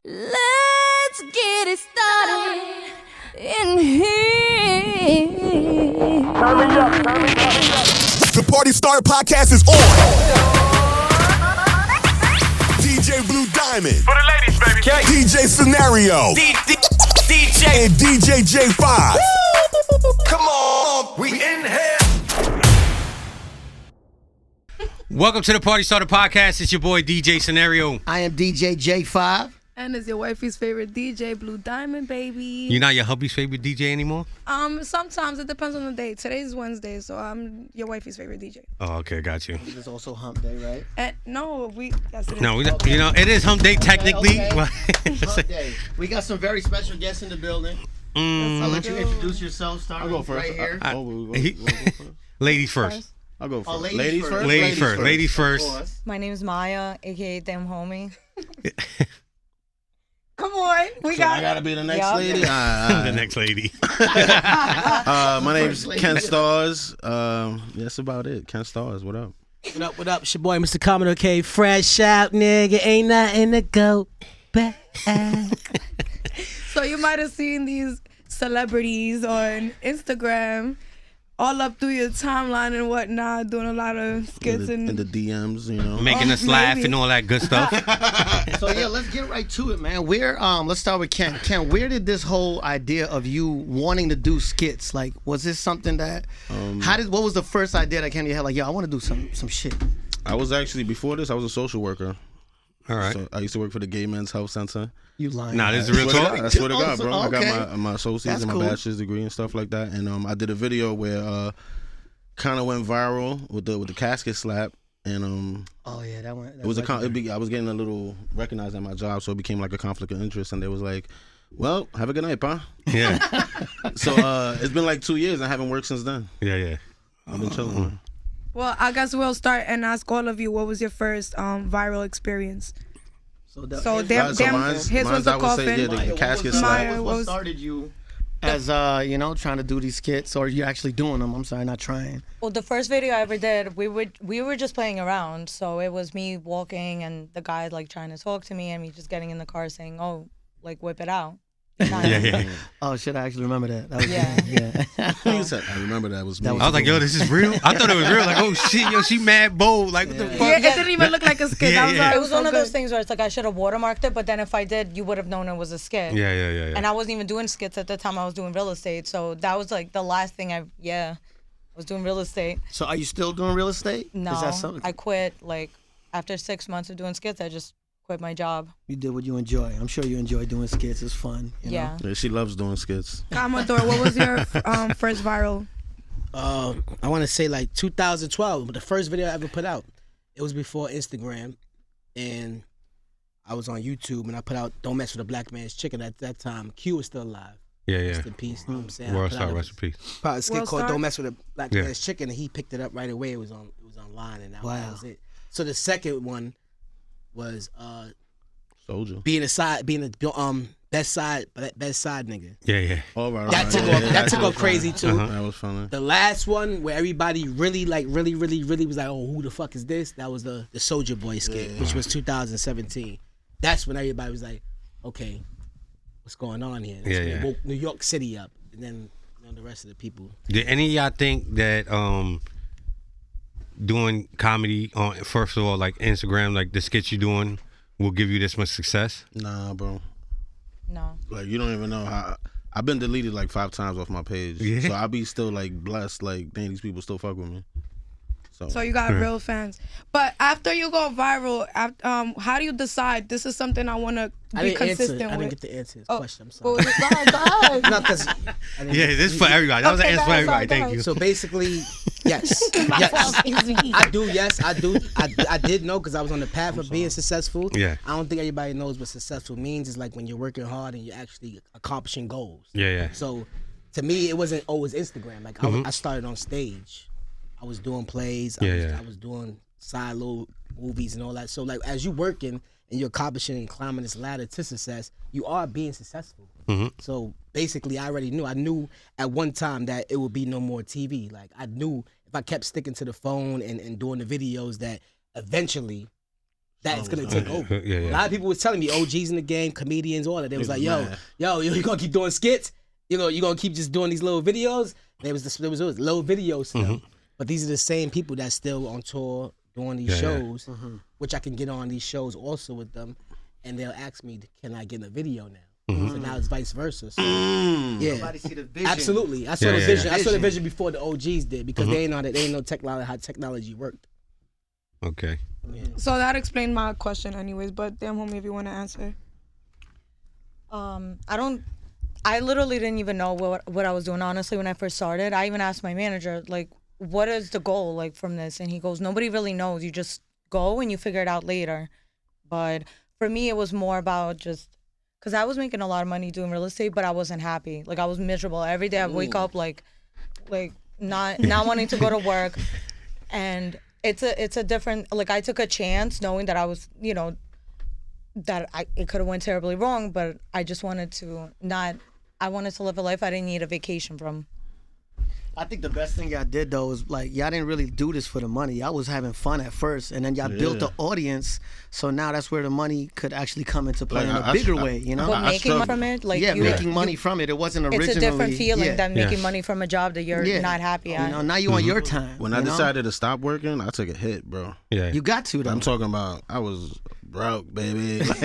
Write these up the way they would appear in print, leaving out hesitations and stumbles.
Let's get it started in here. Turn me up. The Party Starter Podcast is on. DJ Blue Diamond. For the ladies, baby. DJ Scenario. DJ. And DJ J5. Come on. We in here. Welcome to the Party Starter Podcast. It's your boy DJ Scenario. I am DJ J5. And it's your wifey's favorite DJ, Blue Diamond, baby. You're not your hubby's favorite DJ anymore? Sometimes it depends on the day. Today's Wednesday, so I'm your wifey's favorite DJ. Oh, okay, got you. It's also hump day, right? And yes, it is. No, you know, it is hump day technically. Okay. but- Hump day. We got some very special guests in the building. I'll let you introduce yourself. Starting I'll go first. right here. Ladies first. I'll go first. Ladies first. Ladies Of first. course. My name is Maya, aka DamnHomie. Come on, I gotta be the next Yup. lady. The next lady. My name's lady. KenStarrrz. That's about it. KenStarrrz. What up? What up? It's your boy, Mr. Commodore K. Fresh out, nigga. Ain't nothing to go back. So you might have seen these celebrities on Instagram all up through your timeline and whatnot, doing a lot of skits In the DMs, you know. Making us laugh maybe. and all that good stuff. So yeah, let's get right to it, man. Let's start with Ken. Ken, where did this whole idea of you wanting to do skits, like, was this something that, what was the first idea that came to your head? Like, yo, I want to do some shit. I was actually, before this, I was a social worker. All right. So I used to work for the Gay Men's Health Center. You lying? Nah, this is real talk. I swear to God, bro. I Okay. got my associates That's and my cool. bachelor's degree and stuff like that. And I did a video where kind of went viral with the casket slap. And Oh yeah, that one. it was I was getting a little recognized at my job, so it became like a conflict of interest. And they was like, "Well, have a good night, pa." Yeah. So it's been like 2 years. I haven't worked since then. Yeah. I've been chilling. Man. Well, I guess we'll start and ask all of you, what was your first viral experience? So mine's- his was the I would say, coffin. yeah, the casket Mine slap. was- What started you as trying to do these skits, or you actually doing them? I'm sorry, not trying. Well, the first video I ever did, we were just playing around. So it was me walking and the guy like trying to talk to me and me just getting in the car saying, "Oh, like whip it out." Yeah. Oh shit, I actually remember that. That was Yeah. He said, I remember that was me. That I was like, yo, this is real. I thought it was real. Like, oh shit, yo, she mad bold. Like, what the fuck? Yeah, it didn't even look like a skit. Yeah, That was yeah. like, It was one so of those good. things where it's like I should have watermarked it, but then if I did, you would have known it was a skit. Yeah. And I wasn't even doing skits at the time. I was doing real estate, so that was like the last thing I was doing real estate. So are you still doing real estate? No, Is that something I quit like after 6 months of doing skits. I just quit my job. you did what you enjoy? I'm sure you enjoy doing skits. It's fun. You Yeah. know? Yeah, she loves doing skits. Commodore, what was your first viral? I want to say like 2012, but the first video I ever put out, it was before Instagram, and I was on YouTube and I put out "Don't Mess with a Black Man's Chicken." At that time, Q was still alive. Yeah. Rest in peace. You know what I'm saying? World I put Star out recipe. a skit World called Star? "Don't Mess with a Black Yeah. Man's Chicken," and he picked it up right away. It was online, and that Wow. was it. So the second one was Soldier. being best side nigga. Yeah. All right. That took off. That took off crazy too. That was funny. The last one where everybody really was like, oh, who the fuck is this? That was the Soldier Boy skit, which was 2017. That's when everybody was like, okay, what's going on here? That's when it woke New York City up, and then the rest of the people. Did any of y'all think that doing comedy on, first of all, like Instagram, like the skits you doing, will give you this much success? Nah, bro. No. Like, you don't even know how. I've been deleted like 5 times off my page. Yeah. So I be still like blessed. Like, dang, these people still fuck with me. So you got real fans. But after you go viral, how do you decide this is something I want to be consistent with? I didn't get to answer his question. I'm What sorry. was it? Go ahead. No, 'cause I didn't Yeah, get- this is for everybody. That was an Okay, answer for go ahead, everybody. sorry, Thank go you. So basically, yes, I do. Yes, I do. I did know because I was on the path of being successful. Yeah. I don't think everybody knows what successful means. It's like when you're working hard and you're actually accomplishing goals. Yeah. So to me, it wasn't always Instagram. Like I started on stage. I was doing plays. I was doing side little movies and all that. So like as you working and you're accomplishing and climbing this ladder to success, you are being successful. So basically, I already knew. I knew at one time that it would be no more TV. Like I knew if I kept sticking to the phone and doing the videos that eventually that's gonna take over. Yeah. A lot of people was telling me OGs in the game, comedians, all that. They was like, yo, you gonna keep doing skits? You gonna keep just doing these little videos? There was little videos still. But these are the same people that's still on tour doing these shows, which I can get on these shows also with them, and they'll ask me, can I get in a video now? So now it's vice versa. So, yeah, Nobody see the vision. absolutely. I saw the vision. I saw the vision before the OGs did because they ain't know technology how technology worked. Okay. So that explained my question, anyways. But damn, homie, if you want to answer. I literally didn't even know what I was doing, honestly, when I first started. I even asked my manager, like, what is the goal, like, from this? And he goes, nobody really knows. You just go and you figure it out later. But for me, it was more about just, because I was making a lot of money doing real estate, but I wasn't happy. Like, I was miserable. Every day I wake up, like not wanting to go to work. And it's a different, like, I took a chance knowing that I was, it could have went terribly wrong, but I just wanted to I wanted to live a life I didn't need a vacation from. I think the best thing y'all did though is like y'all didn't really do this for the money. Y'all was having fun at first, and then y'all built the audience. So now that's where the money could actually come into play in a bigger way. But making money from it, like making money from it. It wasn't originally. It's a different feeling than making money from a job that you're not happy at. Now you on your time. When I decided to stop working, I took a hit, bro. Yeah. You got to though. I'm talking about I was broke, baby. Like,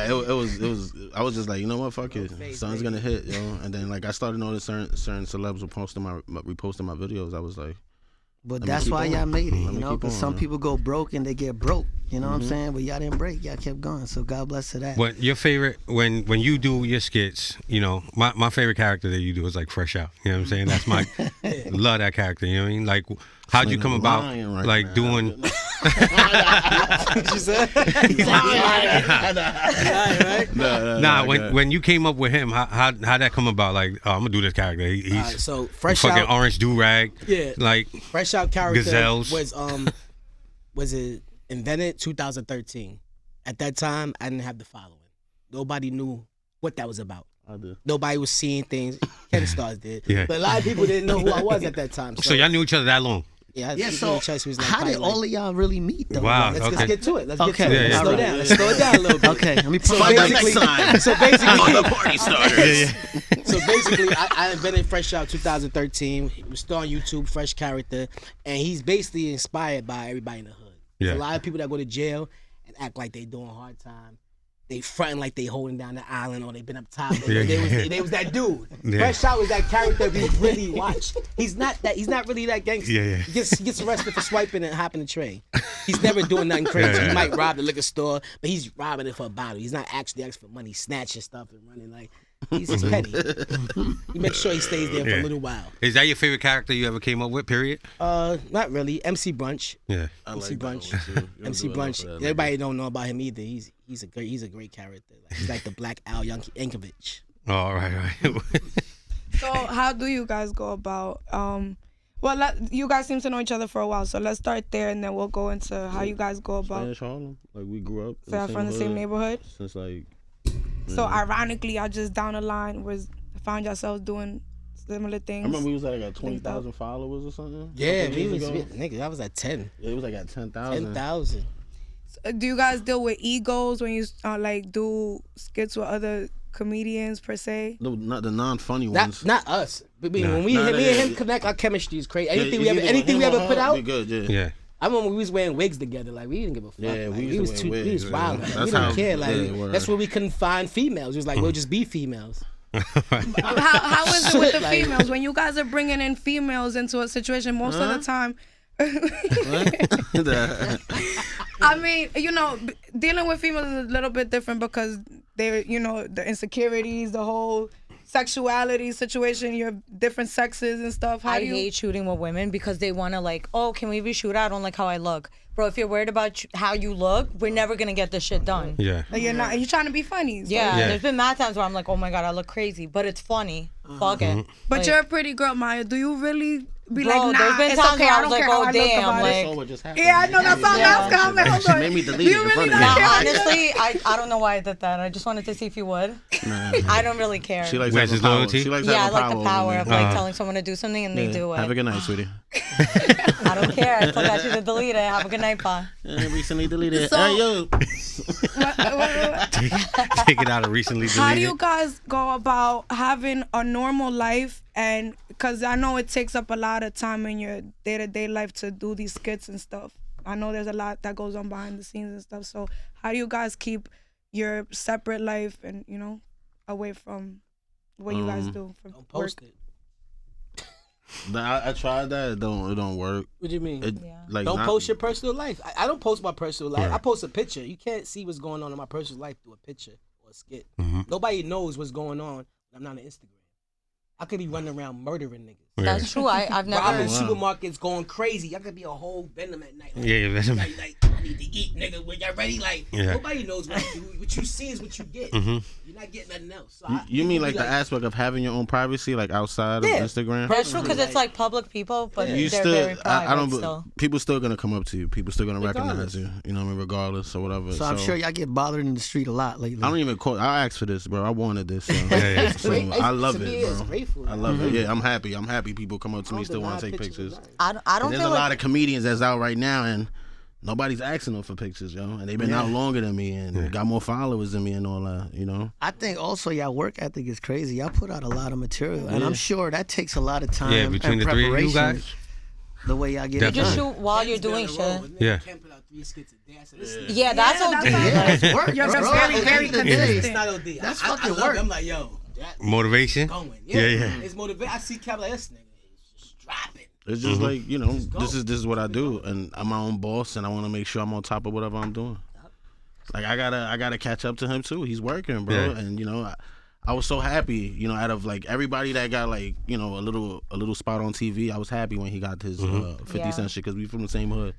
it was. I was just like, you know what, fuck it, something's gonna hit, yo. And then like I started noticing certain celebs were reposting my videos. I was like, but that's why y'all made it, because some people go broke and they get broke. You know what I'm saying? But y'all didn't break. Y'all kept going. So God bless to that. What your favorite when you do your skits? My favorite character that you do is like Fresh Out. You know what I'm saying? That's my love that character. You know what I mean? Like, how'd you come about doing? She said, Nah, when you came up with him, how'd that come about? Like, I'm gonna do this character. He's so Fresh fucking Out, orange do rag. Yeah, like Fresh Out character gazelles. was it invented 2013. At that time, I didn't have the following. Nobody knew what that was about. I did. Nobody was seeing things. KenStarrrz did. Yeah. But a lot of people didn't know who I was at that time. So y'all knew each other that long? Yeah. So how did all of y'all really meet though? Wow. Let's get to it. Let's Okay. get to it. Yeah, Let's slow down. Let's slow it down a little bit. Okay, let me So put basically, so basically, the party starters. So basically, I invented Fresh Out 2013. It was still on YouTube, Fresh character, and he's basically inspired by everybody in the hood. Yeah. A lot of people that go to jail and act like they doing hard time. They fronting like they holding down the island or they been up top. They was that dude. Yeah. Fresh Out was that character we really watched. He's not really that gangster. Yeah. He gets arrested for swiping and hopping the train. He's never doing nothing crazy. He might rob the liquor store, but he's robbing it for a bottle. He's not actually asking for money, snatching stuff and running like he's just petty. He makes sure he stays there for a little while. Is that your favorite character you ever came up with? Period. Not really. MC Brunch. Yeah. MC Brunch. MC Brunch. Everybody don't know about him either. He's a great character. Like, he's like the Black Al Yankovic. Oh, all right. So how do you guys go about? You guys seem to know each other for a while, so let's start there, and then we'll go into how you guys go about. Spanish Harlem. Like we grew up From the same neighborhood. Since like. So ironically, y'all just down the line found yourselves doing similar things. I remember we was at like at 20,000 followers or something. Yeah, nigga, I was at 10. Yeah, it was like at 10,000. 10,000. So do you guys deal with egos when you like do skits with other comedians per se? No, not the non-funny ones. Not us. But when me and him connect, our chemistry is crazy. Anything we ever put out, be good. Yeah. I remember we was wearing wigs together. Like we didn't give a fuck. Yeah, like, we was to wear we was wigs, wild. yeah. Like, That's we didn't how- care. Like yeah, word. that's where we couldn't find females. It was like we'll just be females. How is it with the females when you guys are bringing in females into a situation? Most of the time. I mean, dealing with females is a little bit different because they're, the insecurities, the whole sexuality situation, you have different sexes and stuff. I hate shooting with women because they want to can we reshoot? I don't like how I look. Bro, if you're worried about how you look, we're never going to get this shit done. Yeah. You're trying to be funny. So. Yeah, there's been mad times where I'm like, oh my God, I look crazy, but it's funny. Fuck it. But you're a pretty girl, Maya. Do you really be Bro, like, nah, there's been it's times okay. where I I don't was like, care how oh, I look damn, about like- it. So what just happened? Yeah, I know that's something else coming. I'm She like, made me delete it you in really front of don't me. care. Nah, honestly, I don't know why I did that. I just wanted to see if you would. Nah. I don't really care. She likes Where's having his power. loyalty? She likes Yeah, I having like the over power me. of like telling someone to do something and they Yeah. do it. Have a good night, sweetie. I don't care. I still got you to delete it. Have a good night, pa. Recently deleted. So- Hey, yo. Take it out of recently deleted. How do you guys go about having a normal life? And because I know it takes up a lot of time in your day-to-day life to do these skits and stuff. I know there's a lot that goes on behind the scenes and stuff. So how do you guys keep your separate life and, you know, away from what you guys do for Don't work? post it. I tried that. It don't work. What do you mean? It, like Don't not- post your personal life. I don't post my personal life. Right. I post a picture. You can't see what's going on in my personal life through a picture or a skit. Mm-hmm. Nobody knows what's going on when I'm not on Instagram. I could be running around murdering niggas. That's true. I've never. Robbing supermarkets, going crazy. I could be a whole Venom at night. Like, Yeah, Venom. Like, I need to eat, nigga. When y'all ready? Like, Yeah. nobody knows what you do. What you see is what you get. Mhm. You're not getting nothing else. So You mean like the aspect of having your own privacy, like outside Yeah. of Instagram? That's true because it's like public people, but You they're still, very private I don't. still. People still gonna come up to you. People still gonna recognize Regardless. you. You know what I mean? Regardless or whatever. So I'm sure y'all get bothered in the street a lot lately. I don't even call. I asked for this, bro. I wanted this. So, yeah. so I love To me, it, it's bro. grateful. I love it. Yeah, I'm happy. I'm happy. People come up to me, still want to take pictures. I don't There's feel a lot like of comedians that's out right now, and nobody's asking them for pictures, yo. And they've been out longer than me, and got more followers than me, and all that. You know. I think also y'all work ethic is crazy. Y'all put out a lot of material, and I'm sure that takes a lot of time Yeah, between and the three of you preparation. guys. The way y'all get you it just done. shoot while you're doing shit. Yeah. Can't put out 3 skits a day. I said, this is Yeah, that's OD. It's work, You're bro. very, At the very end of the day, It's not OD. That's I fucking love work. it. I'm like, yo, Motivation. going. Yeah, yeah. It's motivation. I see Cap like, this nigga is just dropping. It's just like, you know, this is what I do, and I'm my own boss, and I want to make sure I'm on top of whatever I'm doing. Like I gotta catch up to him too. He's working, bro, Yeah. and you know, I was so happy, you know, out of like everybody that got like, you know, a little spot on TV. I was happy when he got his 50 Yeah. Cent shit because we from the same hood.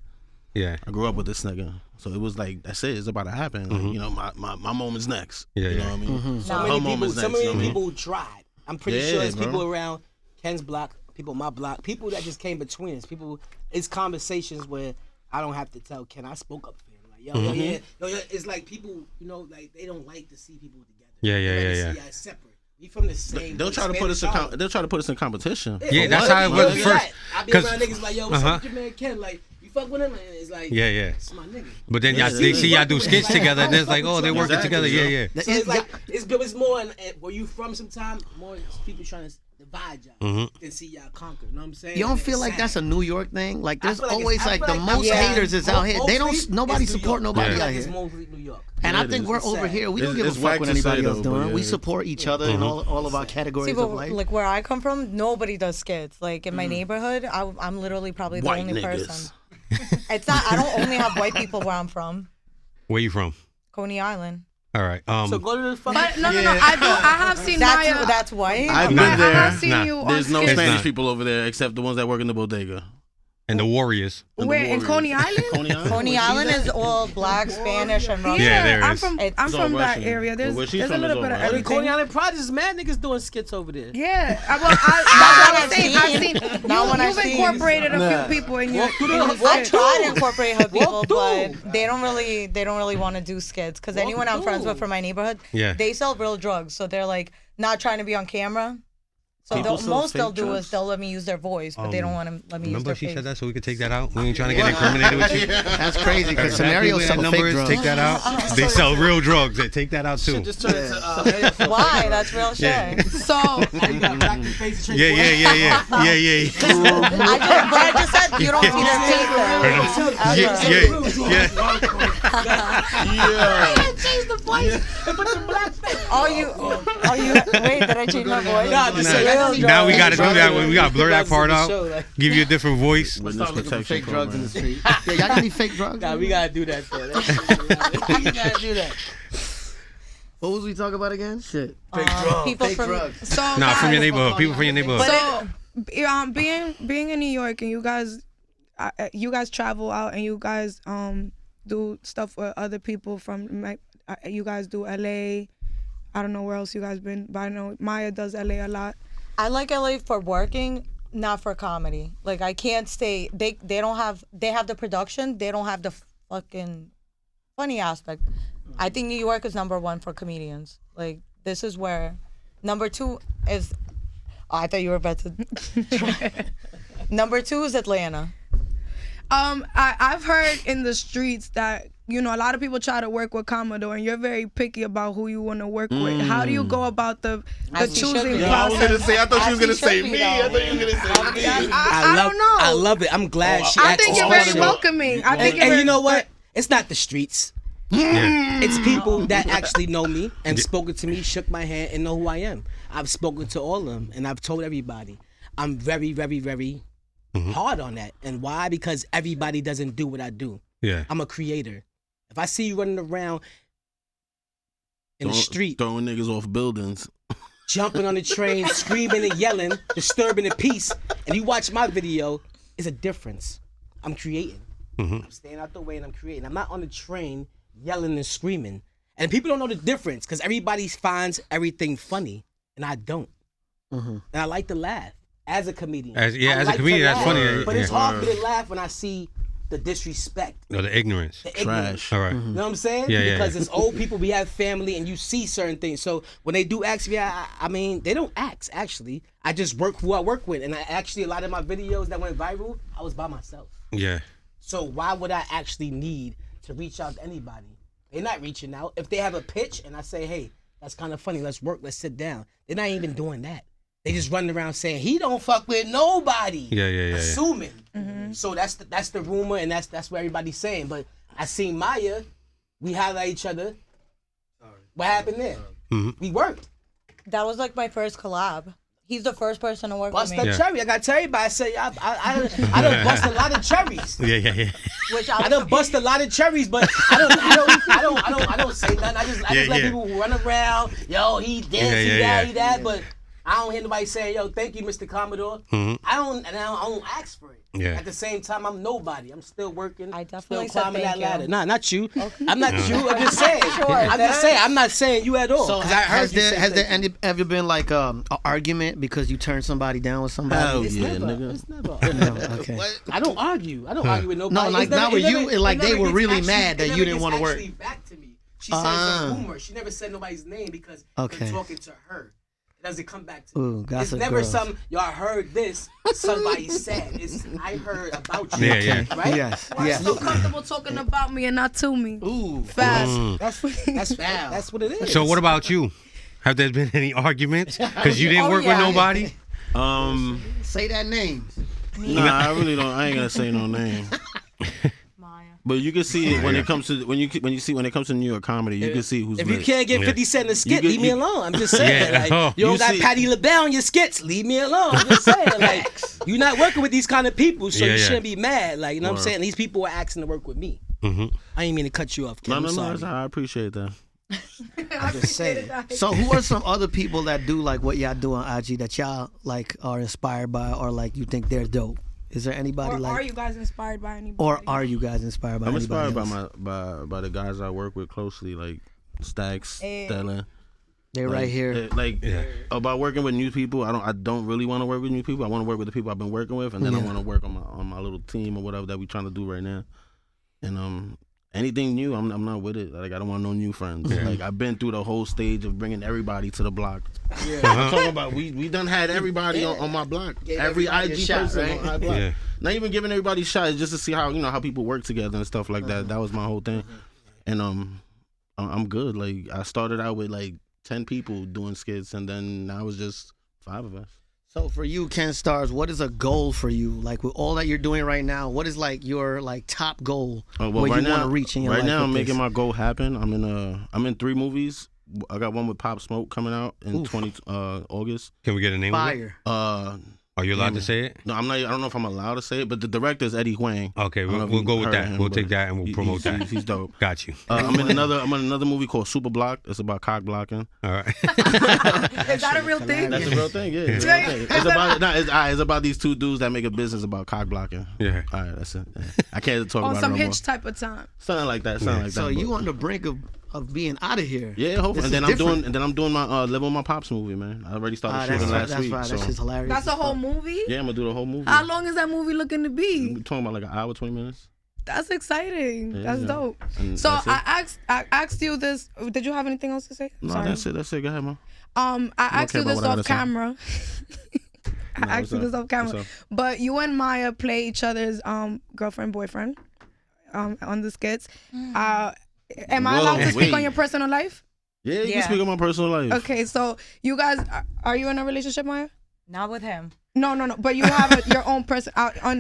Yeah. I grew up with this nigga, so it was like that's it. It's about to happen. Like, you know, my moment's next. Yeah, you know yeah. what I mean. So Her many moment's people, so next, you know many what I mean? people tried. I'm pretty Yeah, sure it's bro. people around Ken's block, people my block, people that just came between us. People, it's conversations where I don't have to tell Ken. I spoke up for him. Like, yo, yeah, it's like people, you know, like they don't like to see people together. Yeah, yeah, They like yeah, to yeah. see y'all separate. We from the same. They'll try to put us in. They'll try to put us in competition. Yeah, for that's what? how it You was know, first. I be 'Cause- around niggas like, yo, what's up with your man Ken? Like, you fuck with him? And it's like, Yeah, yeah. it's my nigga. But then y'all, Yeah, they yeah. see y'all do skits together, and it's like, oh, they're working Exactly, together. Yeah, yo. yeah. So it's like it's more where you from sometimes more people trying to divide y'all than see y'all conquer. You know what I'm saying? You don't It's feel like sad. that's a New York thing? Like there's I feel like always it's- I like feel the like most that's- haters is out here. They don't. Mostly Nobody it's New support York. nobody I feel out like it's here. mostly New York. And Yeah, I it think is. we're It's over sad. here. We don't It's give a whack fuck what to anybody say, else though, but doing. yeah. We support each other in all of our categories See, of but life. like where I come from, nobody does skits. Like in my neighborhood, I'm literally probably the White only niggas. person. It's not. I don't only have white people where I'm from. Where you from? Coney Island. All right. So go to the fucking. But no. I have seen Maya. That's white. I've Nah. been I there. have seen Nah. you on There's no skits. Spanish not. people over there except the ones that work in the bodega. And the Warriors. And the Where in Warriors. Coney Island? Coney Island. Coney Where she's Island at? is all black, Spanish, and Russian. Yeah, there I'm is. from It's I'm all from that Russian. area. Well, where she's There's a from is little all bit of right. The Coney everything. Island Projects, mad niggas doing skits over there. Yeah, Not I've when seen. I've seen. Not when I've You've seen. incorporated a few people in your. Walk through in the- your walk I skit. try to incorporate her people, Walk but through. they don't really want to do skits because anyone I'm friends with through. from my neighborhood, Yeah. they sell real drugs, so they're like not trying to be on camera. So People sell most they'll fake do drugs? is they'll let me use their voice, but they don't want to let me use Remember their she face. said that so we could take that out? We ain't trying to get incriminated with you. That's crazy because Exactly scenarios where sell that number fake is. drugs. Take that out. They sell real drugs. They take that out too. Just turn it to. Why? That's real shit. Yeah. So You got black in the face and Yeah, yeah, yeah, yeah, yeah, yeah. I just said you don't see their face. Yeah, yeah, yeah. change the voice and put the black face. Are you? Wait, did I change my voice? Nah, just say Real that. Now we got to do Drugs. that. We got to blur that Drugs part in the out. show, like- Give you a different voice. Witness Start looking for protection fake drugs in the program. street. Yeah, y'all got any fake drugs? Nah, we gotta do that though. We gotta do that. What was we talking about again? Shit. People Fake from drugs. so Nah, from your guys, neighborhood. People from your neighborhood. So, being in New York and you guys travel out and you guys do stuff with other people from you guys do LA. I don't know where else you guys been, but I know Maya does LA a lot. I like LA for working. not for comedy. Like I can't stay. They don't have. They have the production. They don't have the fucking funny aspect. I think New York is number 1 for comedians. Like this is where number 2 is. Oh, I thought you were about to. Number 2 is Atlanta. I've heard in the streets that a lot of people try to work with Commodore, and you're very picky about who you want to work with. How do you go about the choosing process? I was gonna say. I thought she was gonna say me. I thought you were gonna say me. I don't know. I love it. I'm glad she. I think you're very welcoming. And you know what? It's not the streets. It's people that actually know me and spoken to me, shook my hand, and know who I am. I've spoken to all of them, and I've told everybody. I'm very, very, very hard on that. And why? Because everybody doesn't do what I do. Yeah. I'm a creator. If I see you running around in the street, throwing niggas off buildings, jumping on the train, screaming and yelling, disturbing the peace, and you watch my video, it's a difference. I'm creating. I'm staying out the way and I'm creating. I'm not on the train yelling and screaming. And people don't know the difference because everybody finds everything funny, and I don't. And I like to laugh as a comedian. As a comedian, that's funny. But it's hard for me to laugh when I see the disrespect. No, the ignorance. Trash. All right. You know what I'm saying? Yeah, Because it's old people, we have family, and you see certain things. So when they do ask me, I mean, they don't ask, actually. I just work who I work with. And a lot of my videos that went viral, I was by myself. Yeah. So why would I actually need to reach out to anybody? They're not reaching out. If they have a pitch and I say, hey, that's kind of funny, let's work, let's sit down. They're not even doing that. They just running around saying he don't fuck with nobody. Yeah. Assuming. So that's the rumor, and that's what everybody's saying. But I seen Maya, we highlight each other. What happened there? We worked. That was like my first collab. He's the first person to work Bust with me. that cherry. I got to tell everybody. I say I done bust a lot of cherries. Yeah. Which I done bust a lot of cherries, but I don't say nothing. I just let people run around. Yo, he this, he that. But I don't hear nobody saying, yo, thank you, Mr. Commodore. I don't ask for it. Yeah. At the same time, I'm nobody. I'm still working. I definitely still climbing that said thank ladder. you. Nah, not you. I'm not you. I'm just saying. I'm not saying you at all. So 'Cause I heard has there ever been like an argument because you turned somebody down with somebody? Hell It's yeah, never. nigga. It's never. Okay. I don't argue. I don't argue with nobody. No, like It's never- not with it you. never- Like it they never were gets really actually- mad that it you never didn't gets want to work. actually back to me. She said it's a rumor. She never said nobody's name because Okay. you're talking to her. It doesn't come back to me. Ooh, It's gossip never girls. some, yo, I heard this, somebody said. It's, I heard about you. Yeah. Right? Yes. Why you so comfortable talking about me and not to me? Ooh. Fast. That's what it is. So what about you? Have there been any arguments? Because you didn't work with nobody? Say that name. Nah, I really don't. I ain't gonna say no name. But you can see it when it comes to when you comes to New York comedy, you can see who's. If you lit. can't get 50 Cent in a skit, leave me alone. I'm just saying. Yeah. Like, you don't You got see- Patti LaBelle in your skits, leave me alone. I'm just saying. Like, you're not working with these kind of people, so Yeah, you yeah. shouldn't be mad. Like, you know what I'm Word. saying? These people are asking to work with me. I ain't mean to cut you off, Kim. No, I'm sorry. that's all right. I appreciate that. I'm just saying. So who are some other people that do like what y'all do on IG that y'all like are inspired by or like you think they're dope? Is there anybody Or like? are you guys inspired by anybody? Or are you guys inspired by? I'm anybody inspired else? by the guys I work with closely, like Stacks, Stella. They're Like, right here. About working with new people. I don't really want to work with new people. I want to work with the people I've been working with, and then I want to work on my little team or whatever that we trying to do right now. And anything new, I'm not with it. Like I don't want no new friends. Like I've been through the whole stage of bringing everybody to the block. I'm talking about we done had everybody on my block. Every everybody a IG shot, person right? on my block. Yeah. Not even giving everybody shots, just to see how people work together and stuff like that. That was my whole thing. And I'm good. Like I started out with like 10 people doing skits, and then now it's just 5 of us. So for you, KenStarrrz, what is a goal for you? Like with all that you're doing right now, what is like your like top goal where right you want now, to reach in your right life? now, with I'm making this? my goal happen. I'm in 3 movies. I got one with Pop Smoke coming out in August. Can we get a name of it? Fire. Are you allowed to say it? No, I'm not. I don't know if I'm allowed to say it, but the director is Eddie Huang. Okay, I don't know if we'll you go with heard that. of him, We'll but take that and we'll promote that. He's dope. Got you. I'm in another movie called Super Block. It's about cock blocking. All right. Is that a real thing? That's a real thing. Yeah, it's a real thing. It's about these 2 dudes that make a business about cock blocking. Yeah. All right, that's it. I can't talk On about some it no Hitch more. type of time. Something like that. Something like that. So but- you on the brink of being out of here. Yeah, hopefully. This And is then different. I'm doing my Live on My Pops movie, man. I already started shooting last week. That's so. right. That's just hilarious. That's a whole movie? Yeah, I'm gonna do the whole movie. How long is that movie looking to be? We're talking about like an hour, 20 minutes. That's exciting. Yeah, That's yeah. dope. And So that's it. I asked you this. Did you have anything else to say? No, Sorry. that's it. Go ahead, man. I asked care you about this what I off gotta say. camera. I Nah, asked you what's this up? off camera. What's up? But you and Maya play each other's girlfriend, boyfriend on the skits. Am I allowed to speak on your personal life? Yeah, you can speak on my personal life. Okay, so you guys, are you in a relationship, Maya? Not with him. No. But you have your own person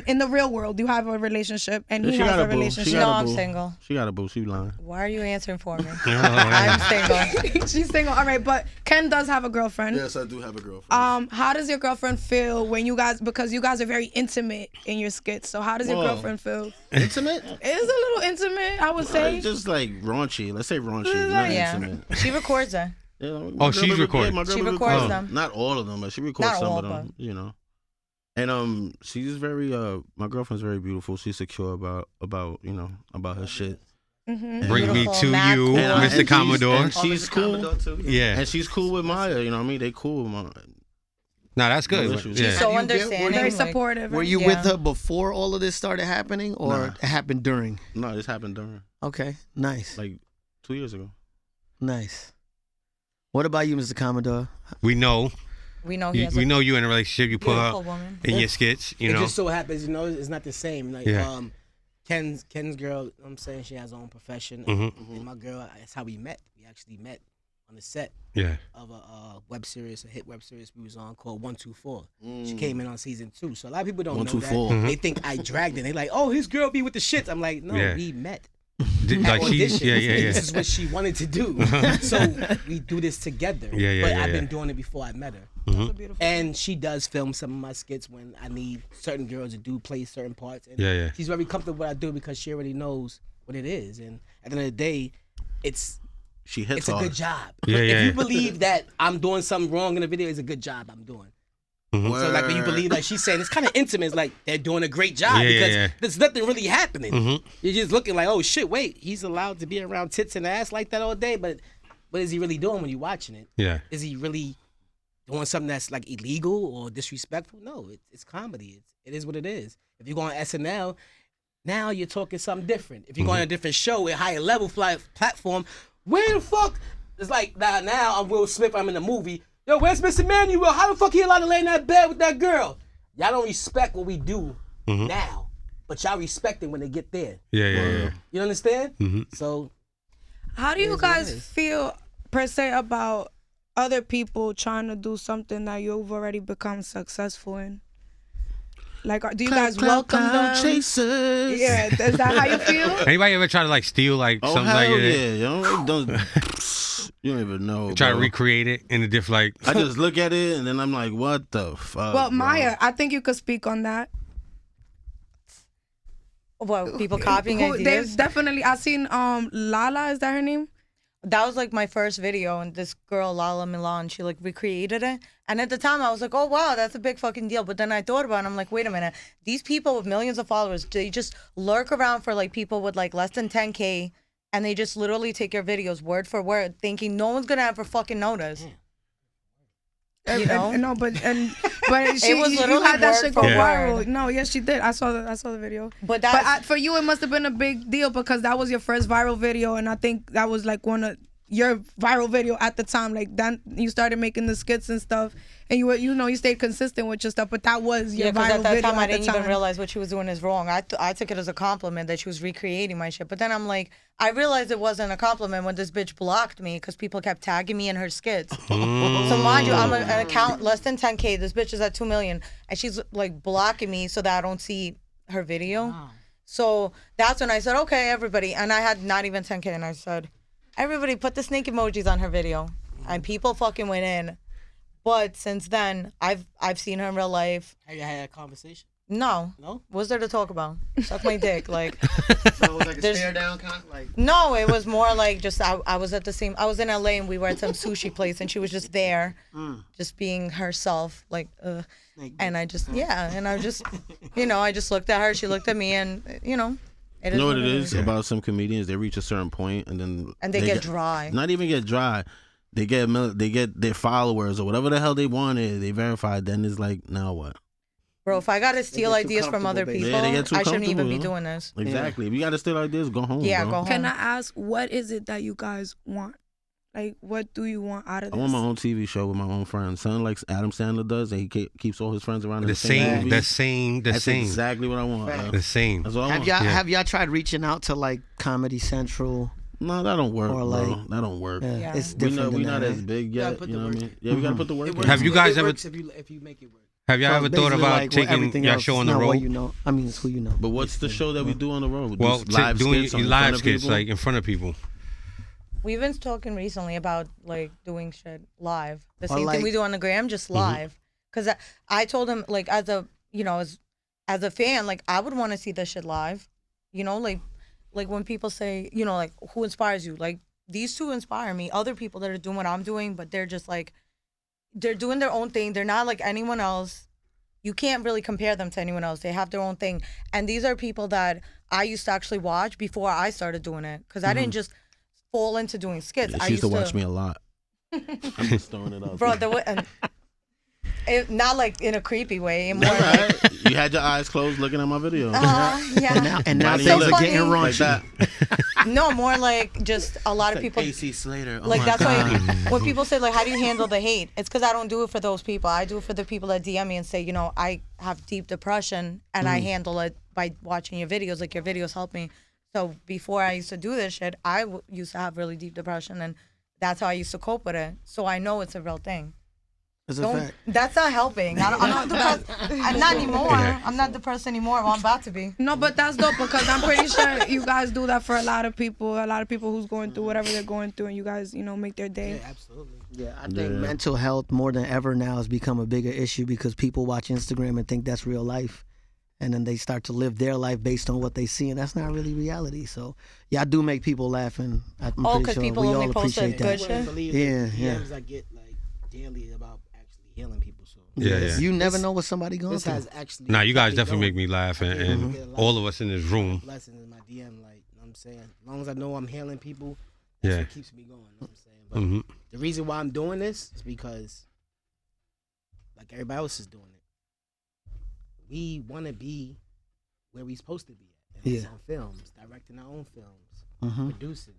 in the real world. You have a relationship, and Yeah, he she has got a a boo. relationship. She got No, a I'm boo. single. She got a boo. She lying. Why are you answering for me? yeah. I'm single. She's single. All right, but Ken does have a girlfriend. Yes, I do have a girlfriend. How does your girlfriend feel when you guys, because you guys are very intimate in your skits, so how does your Whoa. girlfriend feel? Intimate? It's a little intimate, I would say. It's just like raunchy. Let's say raunchy. Not Yeah. intimate. She records them. Yeah, my Oh, girl she's be- recording. my girl She be records recording. them. Not all of them, but she records Not some all, of them. but- You know. And she's very my girlfriend's very beautiful. She's secure about about her shit. Mm-hmm. Bring me Beautiful, to mad you, cool. And Mr. Commodore. And she's cool. Yeah. And she's cool with Maya. You know what I mean? They cool with Maya. Nah, that's No good. issues. Yeah. So You get- understanding. Very like- supportive. Were you Yeah. with her before all of this started happening, or Nah. it happened during? No, this happened during Okay, nice, like 2 years ago. nice. What about you, Mr. Commodore? We know. We know he has We a know you in a relationship. You put beautiful her woman. in your skits. You It know. just so happens, it's not the same. Like Yeah. Ken's girl, you know what I'm saying, she has her own profession. Mhm. And my girl, that's how we met. We actually met on the set Yeah. of a web series, a hit web series we was on called 124. She came in on season 2. So a lot of people don't know 124. that. They think I dragged it. They like, oh, his girl be with the shits. I'm like, no, Yeah. we met. Like she's Audition. yeah. This is what she wanted to do. So we do this together. Yeah, But yeah, I've yeah. been doing it before I met her. That's a beautiful. And she does film some of my skits when I need certain girls to play certain parts. And Yeah, yeah. she's very comfortable with what I do because she already knows what it is. And at the end of the day, She hits it's a hard. good job. Yeah, If yeah. you believe that I'm doing something wrong in the video, it's a good job I'm doing. So like when you believe, like she's saying, it's kind of intimate. It's like they're doing a great job Yeah, yeah, because yeah. there's nothing really happening. Mhm. You're just looking like, oh shit, wait, he's allowed to be around tits and ass like that all day, but what is he really doing when you're watching it? Yeah. Is he really doing something that's like illegal or disrespectful? No, it's comedy. It is what it is. If you go on SNL, now you're talking something different. If you go on a different show, a higher level platform, where the fuck? It's like now I'm Will Smith. I'm in a movie. Yo, where's Mr. Manuel? How the fuck he allowed to lay in that bed with that girl? Y'all don't respect what we do now, but y'all respect it when they get there. Yeah. You understand? Mhm. So How do It you is what it guys is. feel per se about other people trying to do something that you've already become successful in? Like, do you guys welcome them? Chasers. Yeah, is that how you feel? Anybody ever try to like steal like Oh something hell like yeah! that? Yo, don't you don't even know. Try to bro. recreate it in a different like. I just look at it and then I'm like, what the fuck? Well, bro? Maya, I think you could speak on that. What, people copying There's ideas? definitely. I seen Lala. Is that her name? That was like my first video, and this girl Lala Milan, she like recreated it. And at the time, I was like, "Oh wow, that's a big fucking deal." But then I thought about it, and I'm like, "Wait a minute, these people with millions of followers, they just lurk around for like people with like less than 10K, and they just literally take your videos word for word, thinking no one's gonna ever fucking notice." You know? No, but she was you literally had that word shit go for viral. word. No, yes, she did. I saw the video. But that's For you, it must have been a big deal because that was your first viral video, and I think that was like one of your viral video at the time. Like then you started making the skits and stuff, and you stayed consistent with your stuff. But that was your yeah, because viral at that video time I at the didn't even time. realize what she was doing is wrong. I took it as a compliment that she was recreating my shit. But then I'm like, I realized it wasn't a compliment when this bitch blocked me because people kept tagging me in her skits. So mind you, I'm an account less than 10K. This bitch is at 2 million, and she's like blocking me so that I don't see her video. Wow. So that's when I said, okay, everybody, and I had not even 10K, and I said, everybody put the snake emojis on her video, and people fucking went in. But since then, I've seen her in real life. have you had a conversation? No. No? What's there to talk about? Suck my dick. Like, So it was like a There's- stare down kind of like. no, it was more like just I was in LA and we were at some sushi place and she was just there, just being herself. Like, and I just, I just, I just looked at her. She looked at me and, It You know what it is. is about some comedians? They reach a certain point and then And they get dry. Not even get dry. They get their followers or whatever the hell they wanted. They verified. Then it's like, now what? Bro, if I gotta steal get too ideas from other comfortable, people, Yeah, they get too I shouldn't even comfortable, be yo. doing this. Exactly. If you got to steal ideas, go home. Yeah, bro. go home. Can I ask, what is it that you guys want? Like, what do you want out of I this? want my own TV show with my own friends. Something like Adam Sandler does, and he keeps all his friends around in The same, movie. the same. That's exactly what I want. bro. The same. That's what I Have want. y'all Yeah. have y'all tried reaching out to like Comedy Central? No, that don't work, Or bro. like- That don't work. Yeah, Yeah. it's We different. we than not that, as right? big gotta yet. put You the know what I work mean? Yeah, we gotta put the work. It in. works. Have you guys It ever- works if you make it work. Have y'all So ever it's thought basically about like, well, taking everything your else show is on the not what road? you know. I mean, it's who you know. But what's the show that we do on the road? Do Well, live doing skits on live front of skits people? like in front of people. We've been talking recently about like doing shit live. The same like- thing we do on the gram, just live. Because I told him like as a as a fan, like I would want to see this shit live. You know, like when people say, you know, like who inspires you? Like these two inspire me. Other people that are doing what I'm doing, but they're just like they're doing their own thing. They're not like anyone else. You can't really compare them to anyone else. They have their own thing. And these are people that I used to actually watch before I started doing it. Because I didn't just fall into doing skits. Yeah, I she used to watch me a lot. I'm just throwing it out. Bro, there. not like in a creepy way. More That's like, right. You had your eyes closed looking at my video. yeah. And now Body things look are getting like raunchy. that. No, more like just a lot of people. AC Slater. Oh Like my that's God. why when people say like, how do you handle the hate? It's because I don't do it for those people. I do it for the people that DM me and say, you know, I have deep depression and I handle it by watching your videos. Like your videos help me. So before I used to do this shit, I used to have really deep depression and that's how I used to cope with it. So I know it's a real thing. It's a fact. That's not helping. I'm not depressed. I'm not anymore. I'm not depressed anymore. Well, I'm about to be. No, but that's dope because I'm pretty sure you guys do that for a lot of people who's going through whatever they're going through, and you guys, you know, make their day. Yeah, absolutely. Yeah, I think mental health more than ever now has become a bigger issue because people watch Instagram and think that's real life. And then they start to live their life based on what they see, and that's not really reality. So, yeah, I do make people laugh, and I'm pretty because sure people we only all post appreciate good that. shit? I wouldn't believe Yeah, the yeah. DMs I get like daily about actually healing people. So Yeah. You never know what somebody going this through. has actually. Nah, you guys kept me definitely make going. me laugh, and, I and get a lot all of us in this room. blessings in my DM. Like, you know what I'm saying, as long as I know I'm healing people, that's Yeah. what keeps me going. You know what I'm saying, but hmm the reason why I'm doing this is because, like everybody else is doing it, we want to be where we supposed to be at. And it's Yeah. on films, directing our own films, Mhm. producing,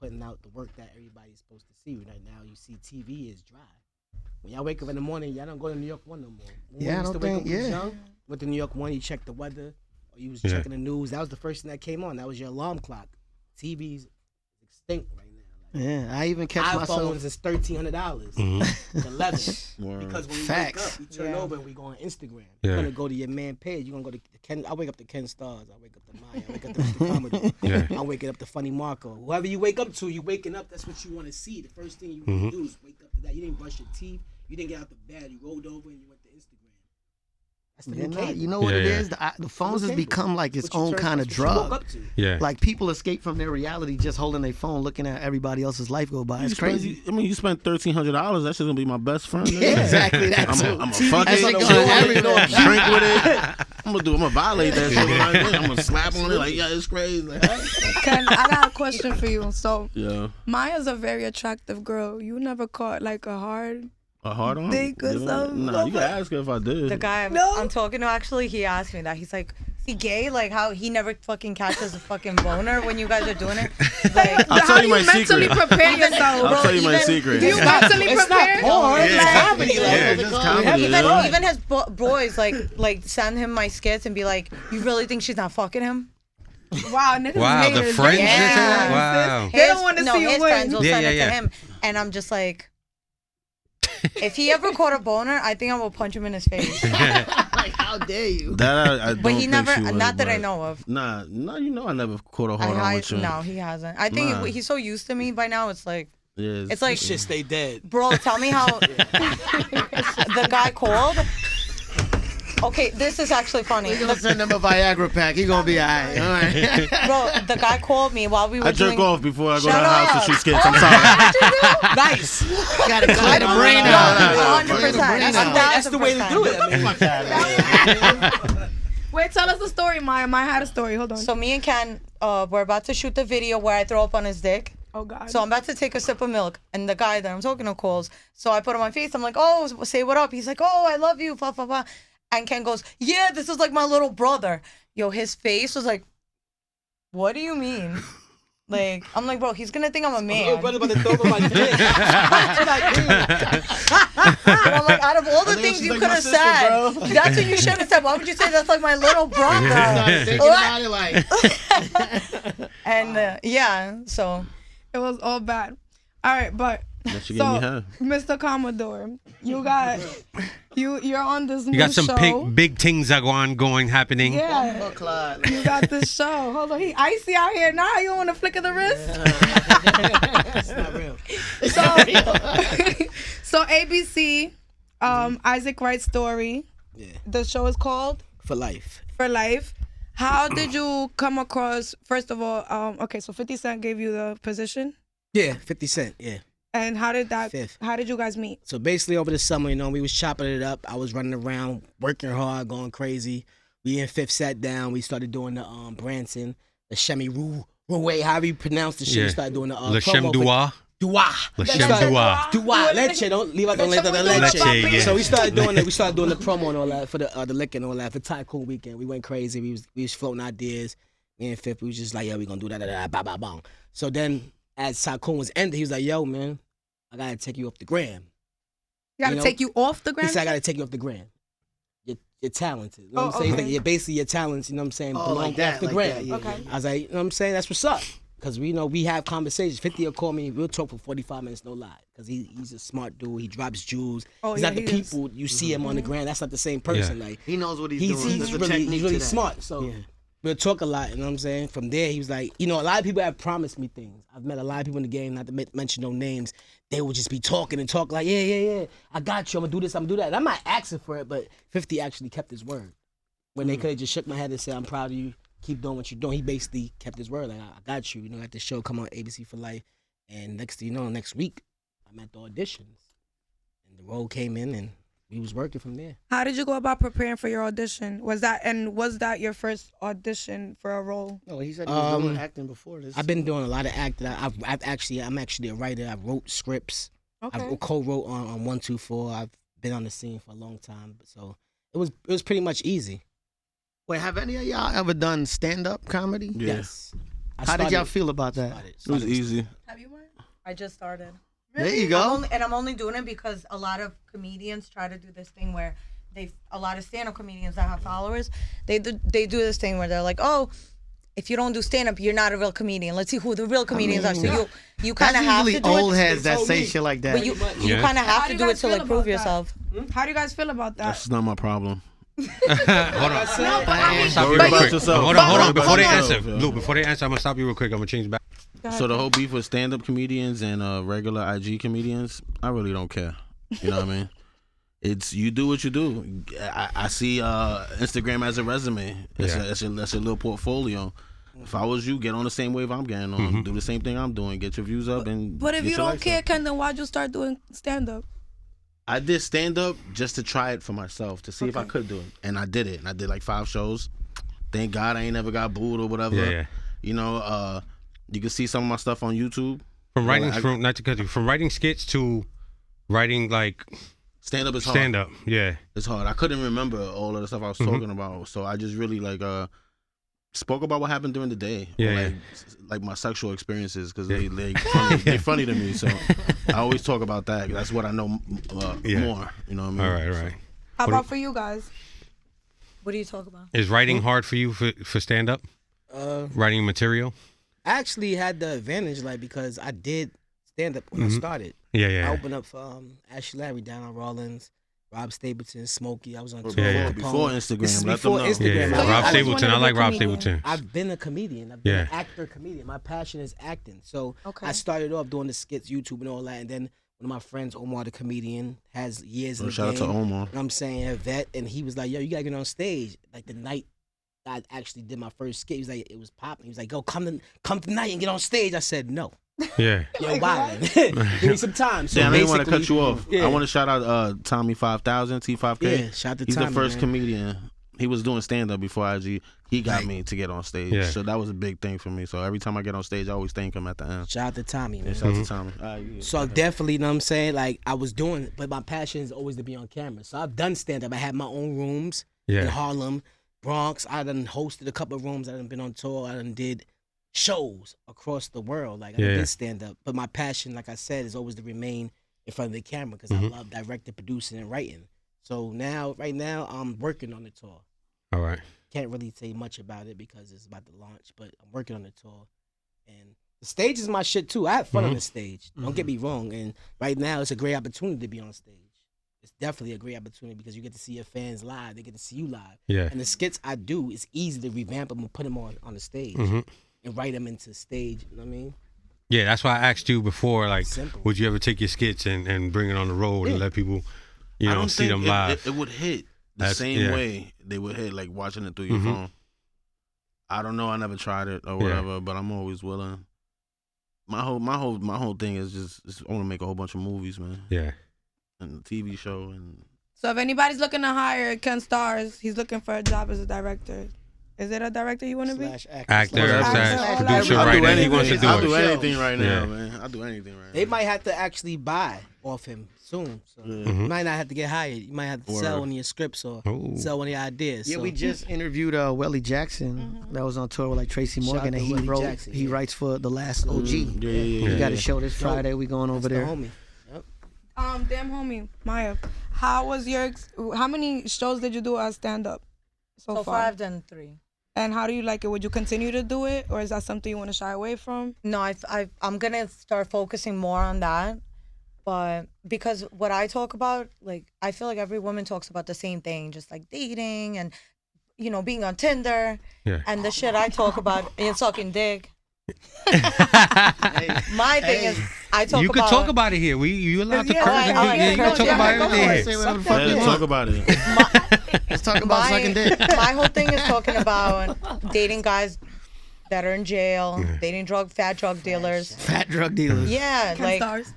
putting out the work that everybody's supposed to see. Right now, you see TV is dry. When y'all wake up in the morning, y'all don't go to New York 1 no more. When we Yeah, I used don't to wake think- up when we was yeah. young, went to New York 1, you check the weather, or you was Yeah. checking the news. That was the first thing that came on. That was your alarm clock. TV's extinct right now. Like, Yeah, I even catch iPhones myself. is $1,300. Mm-hmm. To 11. Word. Because when we Facts. wake up, we turn Yeah. over and we go on Instagram. Yeah. You're gonna go to your man page. You're gonna go to Ken. I wake up to KenStarrrz. I wake up to Maya. I wake up to Mr. Commodore. Yeah. I'm waking up to Funny Marco. Whoever you wake up to, you waking up. That's what you want to see. The first thing you want to do is wake up to that. You didn't brush your teeth. You didn't get out the bed. You rolled over and you went to Instagram. That's the Yeah, new nah, cable. you know what it Yeah, is? The phones has cable. become like its What you own turn- kind of that's what you woke drug. up to. Yeah. Like people escape from their reality just holding their phone, looking at everybody else's life go by. You It's spend- crazy. I mean, you spent $1,300. That's just gonna be my best friend. Yeah, exactly. That's I'm gonna fuck That it, shit chew going it, everywhere. drink with it. I'm gonna violate that shit. Like, I'm gonna slap on it like, yeah, it's crazy. Like, Ken, I got a question for you. So yeah, Maya's a very attractive girl. You never caught like a hard. a hard on. Think or something. Nah, you can ask her if I did. The guy I'm talking to actually, he asked me that. He's like, is he gay? Like how he never fucking catches a fucking boner when you guys are doing it? Like, I'll How tell you you my mentally secret. prepare yourself? I'll tell you my even- secret. Do you mentally prepare? porn. It's Yeah. comedy. Like, Yeah, what's it just called? comedy. Yeah. even his boys like send him my skits and be like, you really think she's not fucking him? Wow, niggas Wow, the haters. friends Yeah. just said that? Wow. They don't wanna see you his win. friends will Yeah, send yeah, it yeah. to him, and I'm just like, if he ever caught a boner, I think I will punch him in his face. Like, how dare you? That I don't But he think never, she would, not that I but- know of. Nah, you know I never caught a hard on with you. No, he hasn't. I think Nah. he's so used to me by now. It's like, Yeah, it's like, Shit stay dead. bro, tell me how the guy called. Okay, this is actually funny. We're gonna send him a Viagra pack. He gonna be alright. All right. Bro, the guy called me while we were I jerk doing. off before I go to Shut the house to up. shoot skits. I'm sorry. Nice. Gotta clear the brain no, out. no, no. 100%. That's That's the way to do it. I mean, Wait, tell us the story, Maya. Maya had a story. Hold on. So me and Ken, we're about to shoot the video where I throw up on his dick. Oh God. So I'm about to take a sip of milk, and the guy that I'm talking to calls. So I put on my face. I'm like, oh, say what up. He's like, oh, I love you, blah blah blah. And Ken goes, yeah, this is like my little brother. Yo, his face was like, what do you mean? Like, I'm like, bro, he's gonna think I'm a man. Little brother about to throw up on my dick. And I'm like, out of all the things you like could my have sister, said, bro. that's what you should have said. Why would you say that's like my little brother? Thinking about it like. And yeah, so It was all bad. All right, but That shit gave me high. Mr. Commodore, you're on this new You got some show. big things that going happening. Yeah, you got this show. Hold on, he icy out here now. You want to flick of the wrist? It's not real. So ABC, Isaac Wright's story. Yeah. The show is called For life. For Life. How did you come across? First of all, okay, so 50 Cent gave you the position, Yeah, 50 Cent. Yeah. and how did that? Fifth. How did you guys meet? So basically over the summer, we was chopping it up. I was running around, working hard, going crazy. We in Fifth sat down. We started doing the Branson, the Shemi Roué, however you pronounce the shit. Yeah. We started doing the Le promo Chem for- Dua. Dua. Le Chem Dua. Dua. Leche. Don't leave out the leche. Leche, yeah. So we started doing the promo and all that for the liquor and all that for Tycoon Weekend. We went crazy. We was floating ideas. Me and Fifth, we was just like, yeah, we gonna do that, ba ba bong. So then as Tycoon was ended, he was like, yo, man, I gotta take you off the gram. You gotta take you off the He ground. said, I gotta take you off the gram. You're talented. You know what I'm saying? He's like, basically your talents, you know what I'm saying, belong like that, off the like gram. that, yeah, Okay. I was like, you know what I'm saying? That's what's up. Because we have conversations. 50 will call me, we'll talk for 45 minutes, no lie. Because he's a smart dude. He drops jewels. Oh, he's yeah, not the he is. people you see him on the ground. That's not the same person. Like He knows what he's he's doing. There's a really technique he's to really that. smart. So we'll talk a lot, you know what I'm saying? From there, he was like, a lot of people have promised me things. I've met a lot of people in the game, not to mention no names. They would just be talking like, yeah, I got you. I'm gonna do this, I'm gonna do that. And I'm not asking for it, but 50 actually kept his word. When they could have just shook my head and said, I'm proud of you, keep doing what you're doing. He basically kept his word. Like, I got you. Got this show come on ABC for Life. And next thing you know, next week, I'm at the auditions. And the role came in and we was working from there. How did you go about preparing for your audition? Was that your first audition for a role? No, he said he was doing acting before this. I've been doing a lot of acting. I'm actually a writer. I wrote scripts. Okay. I co-wrote on 124. I've been on the scene for a long time. So it was pretty much easy. Wait, have any of y'all ever done stand-up comedy? Yeah. Yes. How did y'all feel about that? It was easy. have you, Mark? I just started. There you go. I'm only doing it because a lot of comedians try to do this thing where a lot of stand-up comedians that have followers, they do this thing where they're like, oh, if you don't do stand-up, you're not a real comedian. Let's see who the real comedians are. So you kind of have to usually do old it. heads that say shit like that. But you kind of have How to do do you it guys to feel like prove about that? yourself. How do you guys feel about that? That's not my problem. Hold on. Stop you Worry real about quick. yourself. Hold on. Before they Hold on. answer, Lou, before they answer, I'm gonna stop you real quick. I'm gonna change back. So the whole beef with stand-up comedians and regular IG comedians, I really don't care. You know what I mean? It's you do what you do. I see Instagram as a resume. That's a little portfolio. If I was you, get on the same wave I'm getting on. Do the same thing I'm doing. Get your views up and. But if get you your don't likes care, up. Ken, then why'd you start doing stand-up? I did stand-up just to try it for myself to see if I could do it, and I did it. And I did like 5 shows. Thank God I ain't never got booed or whatever. Yeah. You know, you can see some of my stuff on YouTube. From writing, not to cut you, from writing skits to writing like stand-up is hard. stand-up. Yeah. It's hard. I couldn't remember all of the stuff I was talking about, so I just really spoke about what happened during the day. Yeah, or like my sexual experiences because they funny to me. So I always talk about that. That's what I know more. You know what I mean? All right. How about for you guys? What do you talk about? Is writing hard for you for stand-up? Writing material? I actually had the advantage, because I did stand up when I started. Yeah. I opened up for Ashley Larry, down on Rollins, Rob Stapleton, Smokey. I was on tour. Yeah. Before Instagram. This is let before them know. Instagram. Yeah. So Rob I Stapleton. just wanted I to like be a Rob comedian. Stapleton. I've been a comedian. I've been an actor comedian. My passion is acting. So I started off doing the skits, YouTube and all that. And then one of my friends, Omar the comedian, has years in the Shout out game. to Omar. You know what I'm saying? A vet. And he was like, yo, you got to get on stage. Like the night I actually did my first skit, he was like, it was popping. He was like, go come tonight and get on stage. I said, no. Yeah. Yo, wildin'. Give me some time. So I didn't want to cut you off. Yeah. I want to shout out Tommy 5000, T5K. Yeah, shout out to He's Tommy, the first man. comedian he was doing stand up before IG. He got me to get on stage. Yeah. So that was a big thing for me. So every time I get on stage, I always thank him at the end. Shout out to Tommy, man. Shout out to Tommy. Yeah. So definitely, you know what I'm saying? Like, I was doing, but my passion is always to be on camera. So I've done stand-up. I had my own rooms in Harlem, Bronx. I done hosted a couple of rooms. I done been on tour. I done did shows across the world. Like, I did stand-up. But my passion, like I said, is always to remain in front of the camera because I love directing, producing, and writing. So right now, I'm working on the tour. All right. Can't really say much about it because it's about to launch, but I'm working on the tour. And the stage is my shit too. I have fun on the stage. Don't get me wrong. And right now, it's a great opportunity to be on stage. It's definitely a great opportunity because you get to see your fans live. They get to see you live. Yeah. And the skits I do, it's easy to revamp them and put them on the stage and write them into stage. You know what I mean? Yeah, that's why I asked you before, like, Simple. would you ever take your skits and bring it on the road and let people, I don't see think them live? It would hit the same way they would hit, like watching it through your phone. I don't know. I never tried it or whatever, but I'm always willing. My whole thing is just I want to make a whole bunch of movies, man. Yeah. And a TV show and. So if anybody's looking to hire KenStarrrz, he's looking for a job as a director. Is it a director you want to be? Actor, Actor, producer, I'll do writer. He wants to do I'll do it. anything right now, man. I'll do anything right now. They might have to actually buy off him soon. So you might not have to get hired. You might have to sell one of your scripts or sell one of your ideas. Yeah, so. we just interviewed Welly Jackson that was on tour with like Tracy Shout Morgan, out and to Welly Jackson, he writes for The Last OG. We got a show this Friday. We going over there. Homie. Damn homie, Maya. How many shows did you do as stand up so far? I've done 3. And how do you like it? Would you continue to do it, or is that something you want to shy away from? No, I'm gonna start focusing more on that, but because what I talk about, like, I feel like every woman talks about the same thing, just like dating and, being on Tinder, and the shit I talk about is sucking dick. My thing is, I talk about. You could talk about it here. You allowed to curse. You can talk about everything here. Talk about it. Let's talk about sucking dick. My whole thing is talking about dating guys that are in jail, dating fat drug dealers. Fat drug dealers. Yeah, like. KenStarrrz.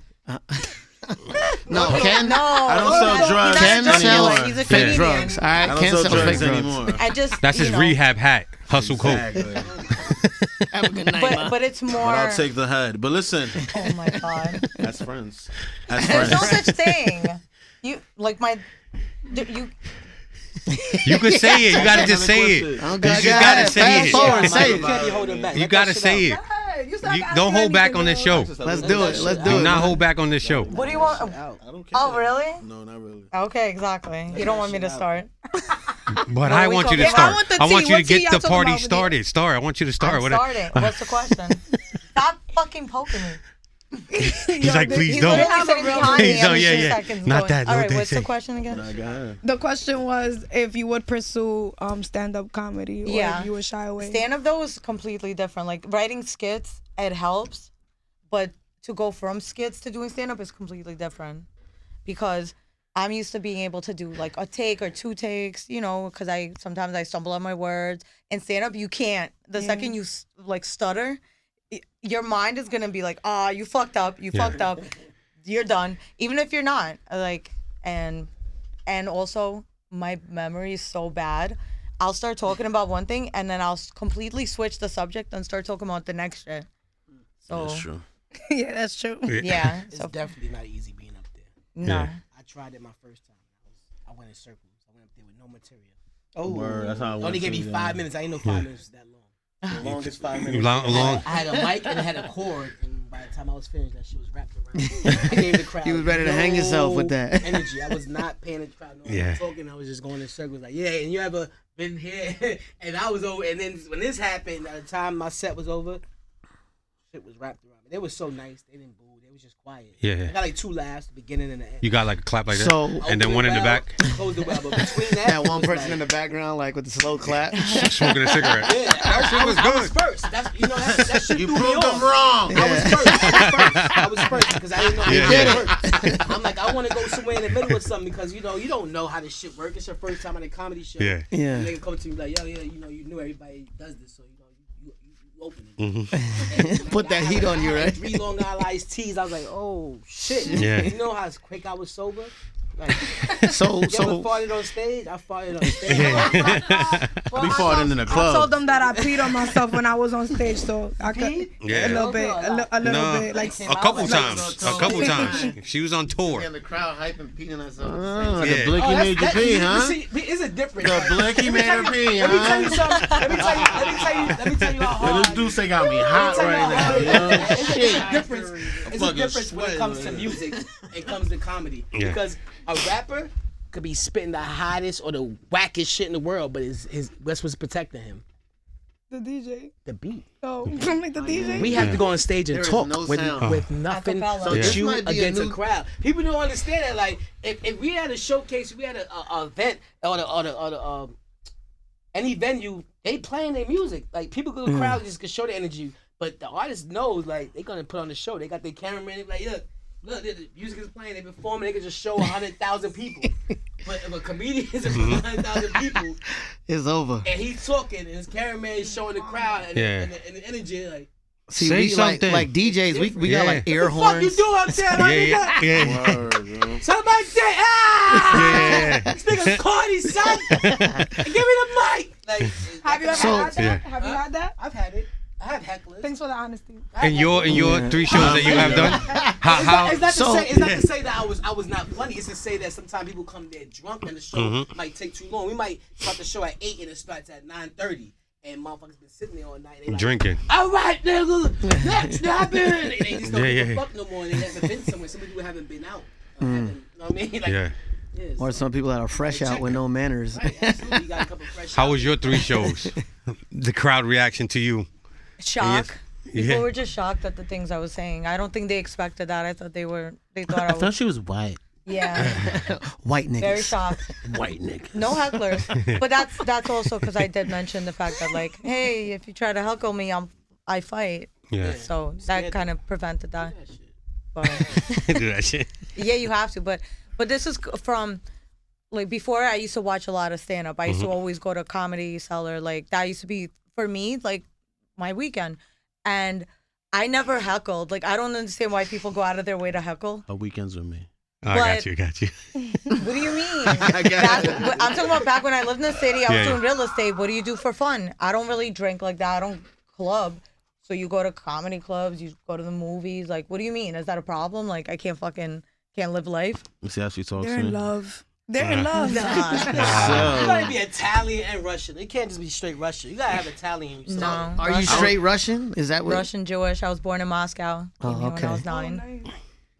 No, Ken. No, I don't sell drugs Ken He's sells not a drug dealer. He's a fake comedian. drugs. All right, I Ken don't sells sell fake drugs drugs. anymore. I just. That's his rehab hat. Hustle coat. Have a good night, But it's more. But I'll take the head. But listen, Oh my god. as friends. As There's friends. no such thing. You like my. You. You could say it. You gotta just say it. You just gotta say it. Forward, say it. Can't be holding back. You Let gotta that shit say out. it. You Don't hold back on this show. Let's do it. Let's do Do it. not hold back on this show. What do you want? I don't care. Oh really? No, not really. Okay, exactly. You don't want me to start. But I want you to If I start. want the I want tea, you to what tea get y'all the talking party about with started. Start. I want you to start. I'm starting. What's the question? Stop fucking poking me. He's like, please he's don't. like, You're sitting behind me Please don't. every Yeah, 2 yeah. seconds Not going, that. All No, right, they what's say. the question again? I got it. The question was if you would pursue stand-up comedy, or if you would shy away. Stand-up though is completely different. Like writing skits, it helps, but to go from skits to doing stand-up is completely different because I'm used to being able to do like a take or 2 takes, because sometimes I stumble on my words. In stand-up, you can't. The second you like stutter, your mind is gonna be like, you fucked up. You fucked up. You're done. Even if you're not. Like, and also my memory is so bad. I'll start talking about one thing and then I'll completely switch the subject and start talking about the next shit. So That's true. Yeah, that's true. yeah. It's So definitely not easy being up there. no. Yeah. I tried it my first time. I went in circles. I went up there with no material. Word, that's how it Only went gave me too, 5 minutes. I didn't know 5 minutes was that long. The longest 5 minutes. Long. I had a mic and it had a cord, and by the time I was finished, that shit was wrapped around. I gave the crowd You was ready to hang yourself with that. energy. I was not paying the crowd no Yeah. talking. I was just going in circles like, yeah, and you ever been here? And I was over, and then when this happened, by the time my set was over, shit was wrapped around me. They were so nice. They didn't boo. They was just quiet. Yeah. I got like 2 laughs, the beginning and the end. You got like a clap like that, So- and then one in the back, Closed the well, but between That one person in the background, like with the slow clap. smoking a cigarette. Yeah, That shit was I was good. first. That's that shit You threw me proved off. them wrong. I was first. I was first because I didn't know how Yeah. it worked. I'm like, I want to go somewhere in the middle of something because you don't know how this shit works. It's your first time on a comedy show. Yeah. Yeah. And they can come to me like, yo, yeah, you knew everybody does this, so you open it. Mm-hmm. Put that heat on you, right? 3 Long Island iced teas. I was like, oh shit. Yeah. You know how quick I was sober? Like, So you ever farted on stage? I farted on stage. We farting in the I club. told them that I peed on myself when I was on stage, so I could Yeah. a little bit, a little No, bit, like a couple times. A couple times. She was on tour. in the crowd hyping, peeing herself. The Yeah. blicky made you pee, huh? See, it's a difference. The blicky made her pee, Let me tell you huh? something. Let me tell you how Yo, hard. this dude say got me hot right now, yo. It's a difference. It's a fucking difference when it sweating, comes to man. music and comes to comedy. Yeah. Because a rapper could be spitting the hottest or the wackest shit in the world, but that's what's protecting him. the DJ. The beat. Oh, I'm like the DJ. We have to go on stage and There is talk no with sound. nothing Acapella. but this you might be a against a new- crowd. People don't understand that. Like, if we had a showcase, we had a event or the any venue, they playing their music. Like, people go to the crowd just can show their energy, but the artist knows like they gonna put on the show. They got their cameraman. They be like, look, the music is playing. They performing. They can just show 100,000 people. But if a comedian is in front of 100,000 people It's over. and he's talking and his cameraman is showing the crowd and, and the energy, like. See, Say we something. like DJs. We got like air What the fuck you horns. do out there, my nigga? Yeah. Word, bro. Somebody say, ah! Yeah. This nigga's corny, son. Give me the mic. Like, Have you ever So- had that? Yeah. Have you had that? I've had it. I have hecklers. Thanks for the honesty. In your 3 shows that you have done, how It's not So- to say that I was not funny. It's to say that sometimes people come there drunk and the show Mm-hmm. might take too long. We might start the show at 8 and it starts at 9:30. And motherfuckers been sitting there all night. They like, drinking? all right, nigga, next happen. They just don't give Yeah. a fuck no more. And they haven't been somewhere. Some people haven't been out. You know what I mean? Like, Yeah. Or some people that are fresh out with no manners. Right, absolutely. You got a couple fresh How out. was your 3 shows? The crowd reaction to you? Shock. Yeah. People were just shocked at the things I was saying. I don't think they expected that. I thought they thought I was. she was white. Yeah, White niggas. very shocked. White nigga. No hecklers, but that's also because I did mention the fact that like, hey, if you try to heckle me, I fight. Yeah. So that kind of prevented that. But Do that shit. yeah, you have to. But this is from like before. I used to watch a lot of stand up. I used to always go to Comedy Cellar. Like that used to be for me like my weekend, and I never heckled. Like I don't understand why people go out of their way to heckle. The weekends with me. Oh, I got you. What do you mean? I'm talking about back when I lived in the city. I was Yeah. doing real estate. What do you do for fun? I don't really drink like that. I don't club. So you go to comedy clubs. You go to the movies. Like, what do you mean? Is that a problem? Like, I can't live life. You see how she talks They're to in me? love. They're in love. You gotta be Italian and Russian. It can't just be straight Russian. You gotta have Italian. No. Are you straight Russian? Is that what? Russian Jewish. I was born in Moscow. Came here when okay. I was 9.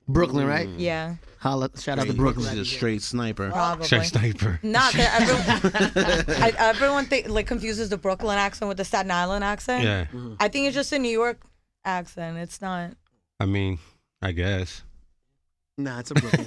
Brooklyn, right? Yeah, Holla, shout out to She's Brooklyn. a straight sniper. probably. Straight sniper. Nah, 'cause everyone confuses the Brooklyn accent with the Staten Island accent. Yeah. I think it's just a New York accent. It's not. I mean, I guess Nah, it's a Brooklyn.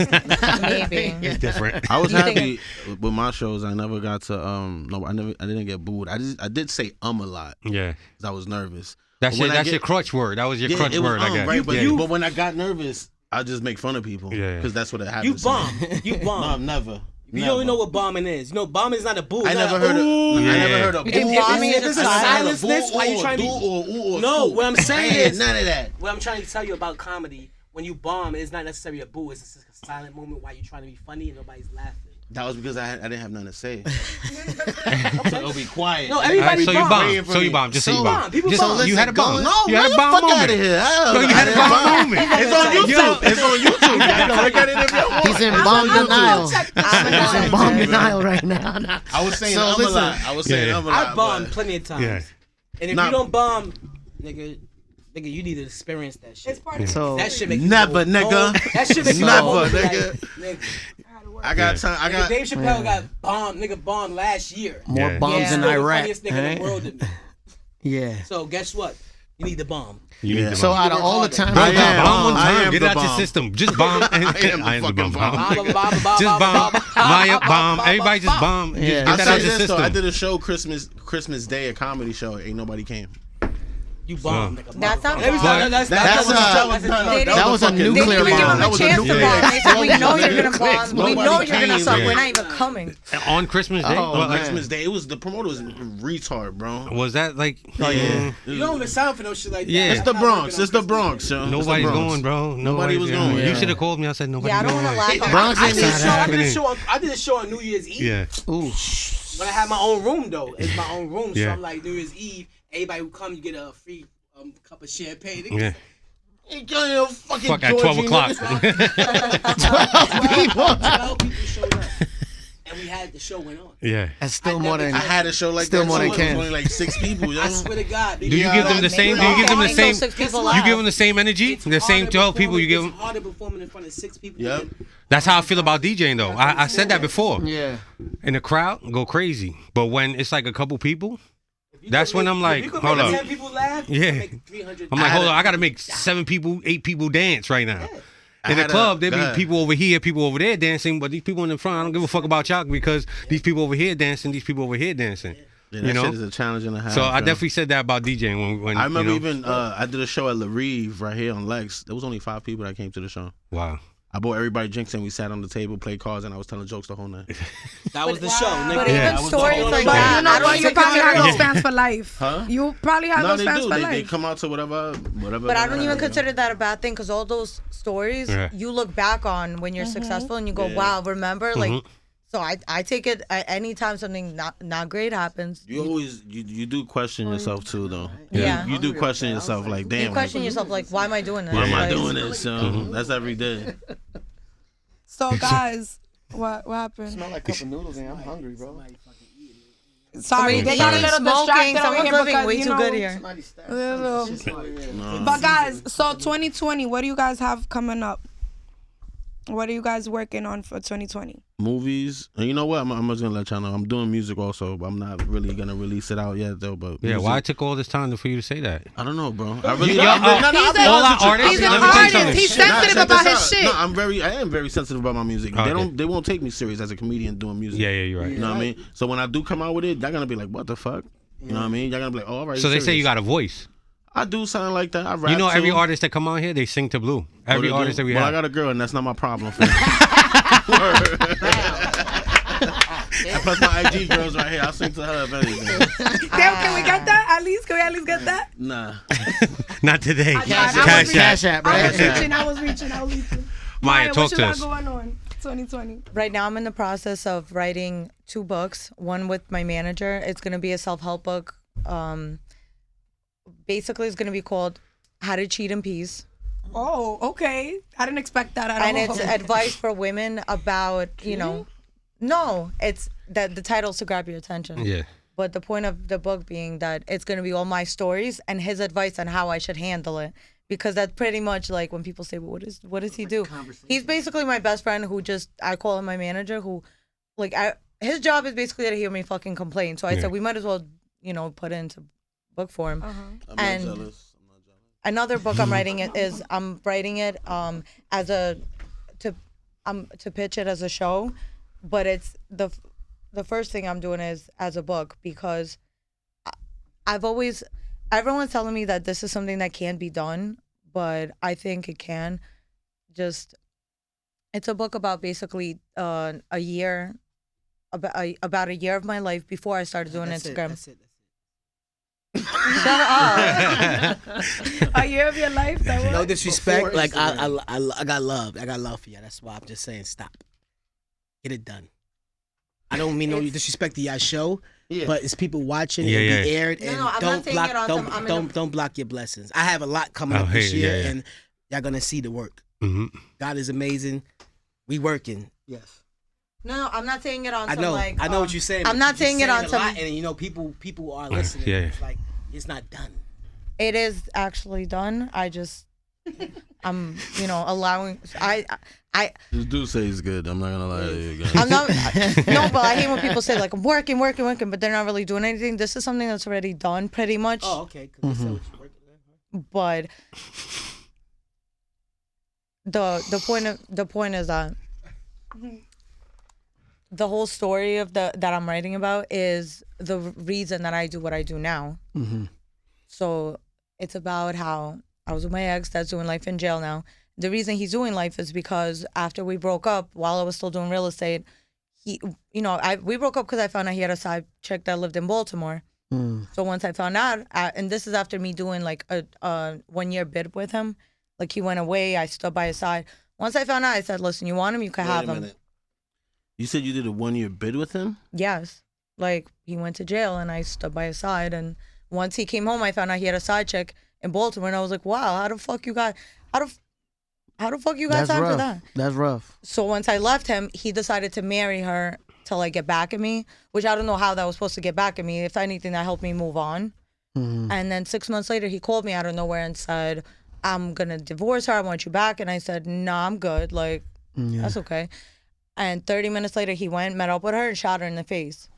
Maybe. it's different. I was You think- happy with my shows. I never got to no, I didn't get booed. I did say a lot Yeah. because I was nervous. That's But when I that's get- your crutch word. That was your Yeah, crutch it was, word, I guess. right? But, yeah. but when I got nervous, I just make fun of people. Yeah. Because that's what it happens. You to bomb. me. You No, bomb. never. You Never. don't even know what bombing is. You know, bombing is not a boo. I It's never not a heard of. ooh. I Yeah. never heard of. You think ooh, bombing ooh, is just I never heard of silenceness? boo Why you or trying to be- do or ooh or No, scoop. what I'm saying I ain't is- none of that. What I'm trying to tell you about comedy, when you bomb, it's not necessarily a boo. It's just a silent moment while you're trying to be funny and nobody's laughing. That was because I didn't have nothing to say. So it'll be quiet. No, All right, everybody so you bomb. bomb. So you bomb. Just say you So- bomb. People Just bomb. you had a bomb. No, you had man, a bomb fuck moment. out of here. No, you had a bomb moment. It's on YouTube. It's on YouTube. You can look at it if you want. He's in bomb denial. He's in bomb Yeah. denial right now. Nah. I was saying So a listen. lot. I was saying Yeah. a lot. I bombed but- plenty of times. Yeah. And if Nah. you don't bomb, nigga, you need to experience that shit. It's part of So That shit make you Never, go nigga. home. That shit make you Never, go home, nigga. Like, I got time. I nigga, got. Dave Chappelle got bombed. Nigga bombed last year. more Yeah. bombs Yeah. in Still the Iraq. funniest nigga in right? the world to me. Yeah. So guess what? You need the bomb. You need Yeah. to So bomb. out of all the harder. times, Bro, I am. bomb one I time. am Get it the out your bomb. system. Just bomb. And, I am the fucking bomb. Just bomb. Maya bomb. Everybody just bomb. Yeah. Get I that say out your this though. I system. did a show Christmas Day, a comedy show. Ain't nobody came. You bombed. Like a That's not motherfucker. bomb. That was a They nuclear didn't even give bomb. him a chance to bomb. They said, we know you're gonna bomb. We Nobody know you're gonna came, start. man. We're not even coming. On Christmas Day? Oh, On man. Christmas Day, it was the promoter was retard, bro. Was that like? Oh yeah, You don't even sound for no shit like that. Yeah. it's the Bronx. It's the Bronx, yo. It's the Nobody's Bronx. going, bro. Nobody was going. You Yeah. should have called me. I said nobody's Yeah, I don't going. want to laugh. Bronx I ain't did a not show. happening. I did a show on New Year's Eve. Yeah. Ooh. But I had my own room though. It's my own room, Yeah. so I'm like New Year's Eve. Everybody who come, you get a free cup of champagne. Yeah. Ain't got no fucking Fuck at 12 o'clock. 12 people showed up, and we had the show went on. Yeah. That's still more than. I had a show like Still that. more than too. It was Ken. only like 6 people. Yo. I swear to God. Do you give them the same? Do you give them the same? You give them the same energy? The same 12 people you give them? It's harder performing in front of 6 people. Yep. That's how I feel about DJing though. I said that before. Yeah. And the crowd go crazy. But when it's like a couple people, that's when I'm like, hold up. 10 people laugh. Yeah. Make 300. I'm like, hold on, I gotta make 7 people, 8 people dance right now. In the club, there be people over here, people over there dancing, but these people in the front, I don't give a fuck about y'all because these people over here dancing, these people over here dancing. Yeah, You that know? shit is a challenge and a half. So I yo. definitely said that about DJing when I remember you know, even I did a show at La Rive right here on Lex. There was only 5 people that came to the show. Wow. I bought everybody drinks and we sat on the table, played cards, and I was telling jokes the whole night. That was the show, nigga. But Yeah. even stories like But that, you know I what? don't You take probably it have those serious. fans for life. Huh? You probably have No, those they fans do. for They life. come out to whatever. But I don't even consider that a bad thing because all those stories Yeah. you look back on when you're successful and you go, wow, remember? Like, so I take it anytime something not great happens. You always you do question yourself too, though. Yeah. You do question yourself, like, damn. You question yourself, like, why am I doing this? Why am I Like, doing this? So that's every day. So guys, what happened? Smell like a cup of noodles and I'm hungry, bro. Sorry, they Somebody's got a little smoking. distracted over Someone's here living because way you too know. good here. But guys, so 2020, what do you guys have coming up? What are you guys working on for 2020? Movies, and you know what? I'm just gonna let y'all know I'm doing music also, but I'm not really gonna release it out yet though. But Yeah, music, why it took all this time for you to say that? I don't know, bro. I really Yo, I'll be all honest our with you. artists, He's an let me tell you artist. something. He's sensitive check about this his out. shit. No, I am very sensitive about my music. Okay. They won't take me serious as a comedian doing music. Yeah, you're right. You know what I mean? So when I do come out with it, they're gonna be like, "What the fuck?" You know what I mean? Y'all gonna be like, "Oh, all right." So they say you serious." got a voice. I do sound like that. I rap. You know, every too. artist that come on here, they sing to Blue. Oh, Every they artist do? that we Well, I have. got a girl, and that's not my problem. Plus my IG girls right here. I'll sing to her if anything. Damn, can we get that? Can we at least get that? Nah. Not today. Cash Cash App, App. I right? was reaching. Maya, What talk you to got us. going on 2020? Right now, I'm in the process of writing 2 books. One with my manager. It's gonna be a self-help book. Basically, it's gonna be called "How to Cheat in Peace," Oh, okay. I didn't expect that at all. and it's advice for women about No, it's that the title's to grab your attention. Yeah. But the point of the book being that it's gonna be all my stories and his advice on how I should handle it. Because that's pretty much like when people say, well, what does he do? He's basically my best friend who I call him my manager who, his job is basically to hear me fucking complain. So I said, we might as well, put it into book form. I'm not And jealous. another book I'm writing it to pitch it as a show, but it's the first thing I'm doing is as a book because everyone's telling me that this is something that can be done, but I think it can. It's a book about basically about a year of my life before I started doing Instagram. That's it. Shut up. A year of your life. That No was disrespect. Like I got love. I got love for you. That's why I'm just saying stop. Get it done. I don't mean no disrespect to your show, but it's people watching. Yeah, It'll be yeah. aired, No, and I'm not saying it on some- I'm in don't block your blessings. I have a lot coming Oh, up this hey, year, yeah, yeah. and y'all gonna see the work. Mm-hmm. God is amazing. We working. Yes. No, I'm not saying it on I some know. like. I know what you're saying. I'm but not you're saying it on a some. lot, and people are listening. yeah. It's like it's not done. It is actually done. I just, I'm, allowing. I This dude say he's good. I'm not gonna lie to you guys. I'm not. No, but I hate when people say like I'm working, but they're not really doing anything. This is something that's already done, pretty much. Oh, okay. Cause that's what you're working on. But the point is that the whole story of that I'm writing about is the reason that I do what I do now. Mm-hmm. So It's about how I was with my ex that's doing life in jail now. The reason he's doing life is because after we broke up, while I was still doing real estate, we broke up because I found out he had a side chick that lived in Baltimore. So once I found out, and this is after me doing like a 1 year bid with him, like he went away, I stood by his side. Once I found out, I said, listen, you want him, you can have him. You said you did a 1 year bid with him? Yes. Like he went to jail and I stood by his side. And once he came home, I found out he had a side chick in Baltimore. And I was like, wow, how the fuck you got time for that? That's rough. So once I left him, he decided to marry her to like get back at me, which I don't know how that was supposed to get back at me. If anything, that helped me move on. And then 6 months later, he called me out of nowhere and said, I'm going to divorce her. I want you back. And I said, nah, I'm good. Like, that's okay. And 30 minutes later, he went, met up with her and shot her in the face.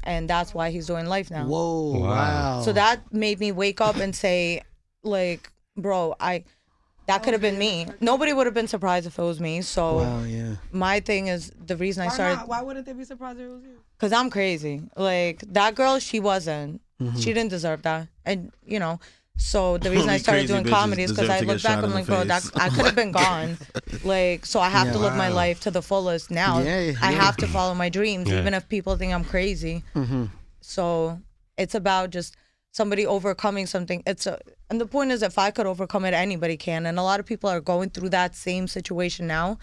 And that's why he's doing life now. Whoa, wow. So that made me wake up and say, like, bro, that could have been me. Nobody would have been surprised if it was me. So my thing is the reason I started. Why wouldn't they be surprised if it was you? Because I'm crazy. Like, that girl, she wasn't. She didn't deserve that. And, you know, so the reason I started doing comedy is because I look back, I'm like, bro, I could have been gone. Like, so I have to live my life to the fullest now. I have to follow my dreams, even if people think I'm crazy. So it's about just somebody overcoming something. And the point is, if I could overcome it, anybody can. And a lot of people are going through that same situation now,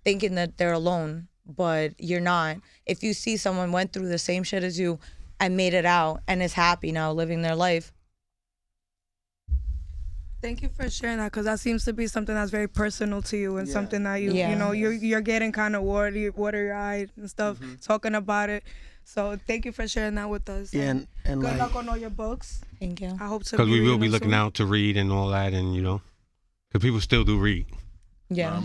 thinking that they're alone, but you're not. If you see someone went through the same shit as you and made it out and is happy now living their life. Thank you for sharing that, because that seems to be something that's very personal to you and something that you know, you're getting kind of watery-eyed and stuff, talking about it. So thank you for sharing that with us. Yeah, and good luck on all your books. Thank you. I hope to. Because we will be looking out to read and all that, and you know, because people still do read. Yeah.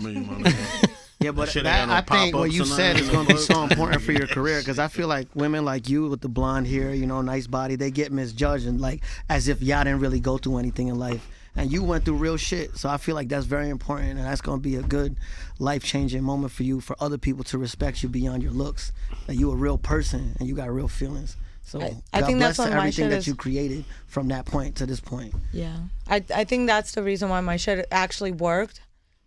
Yeah, but I think what you said is going to be so important for your career, because I feel like women like you with the blonde hair, you know, nice body, they get misjudged and like as if y'all didn't really go through anything in life. And you went through real shit. So I feel like that's very important, and that's going to be a good life-changing moment for you, for other people to respect you beyond your looks, that you a real person and you got real feelings. So I think bless that's to what everything my shit that you created from that point to this point. Yeah. I think that's the reason why my shit actually worked,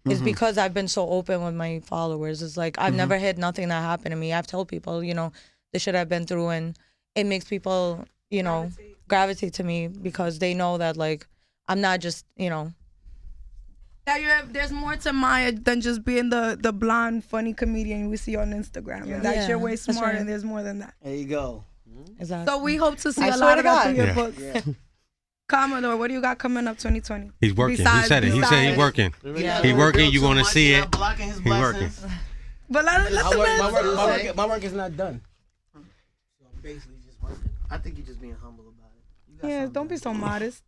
is because I've been so open with my followers. It's like I've never hid nothing that happened to me. I've told people, you know, the shit I've been through, and it makes people, you know, gravitate to me because they know that, like, I'm not just, you know. That there's more to Maya than just being the blonde, funny comedian we see on Instagram. And that you're way smart, and there's more than that. There you go. Exactly. So we hope to see a lot of that through your books. Commodore, what do you got coming up 2020? He's working. He said it. He said he's working. He's working. You're going to see it. He's working. But let the man my work is not done. So I'm basically just working. I think you're just being humble about it. Yeah, don't be so modest.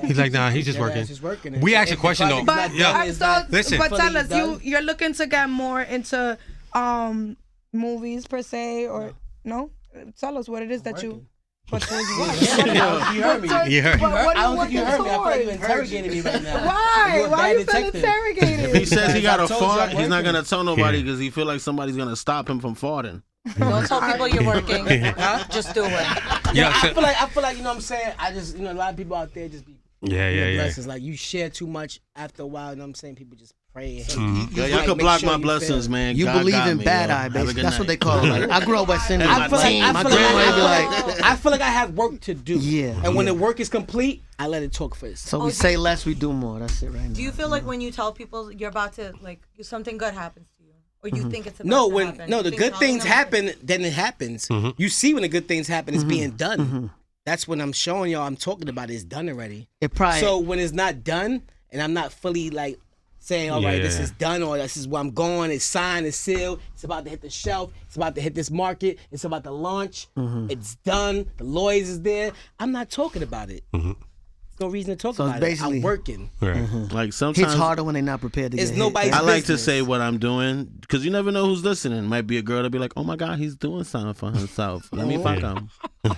He's like, nah, he's just working. We asked a question though. But listen. But tell us, you're looking to get more into movies per se, or no? Tell us what it is that you. But you heard me. You heard. I don't think you heard me. I feel like you interrogating me right now. Why? Why you feel interrogated? If he says he got a fart, he's not gonna tell nobody because he feel like somebody's gonna stop him from farting. Don't tell people you're working. Just do it. Yeah, I feel like, you know what I'm saying? I just, you know, a lot of people out there just be blessings. Like, you share too much after a while, you know what I'm saying? People just pray. Y'all can block my blessings, man. You God believe in me, bad eye, basically. That's what they call it. Like, I grew up West Indian. My grandma be like, I feel like I have work to do. Yeah. And when the work is complete, I let it talk for itself. So we say less, we do more. That's it right now. Do you feel like when you tell people you're about to, like, something good happens to you? Or you think it's about to happen? No, the good things happen, then it happens. You see when the good things happen, it's being done. That's when I'm showing y'all, I'm talking about it's done already. So when it's not done, and I'm not fully like saying, all right, this is done, or this is where I'm going, it's signed, it's sealed, it's about to hit the shelf, it's about to hit this market, it's about to launch, it's done, the lawyers is there. I'm not talking about it. No reason to talk about it. I'm working. Right. Like sometimes it's harder when they're not prepared to it's get nobody's hit. I like to say what I'm doing because you never know who's listening. Might be a girl to be like, "Oh my God, he's doing something for himself. Let me fuck him."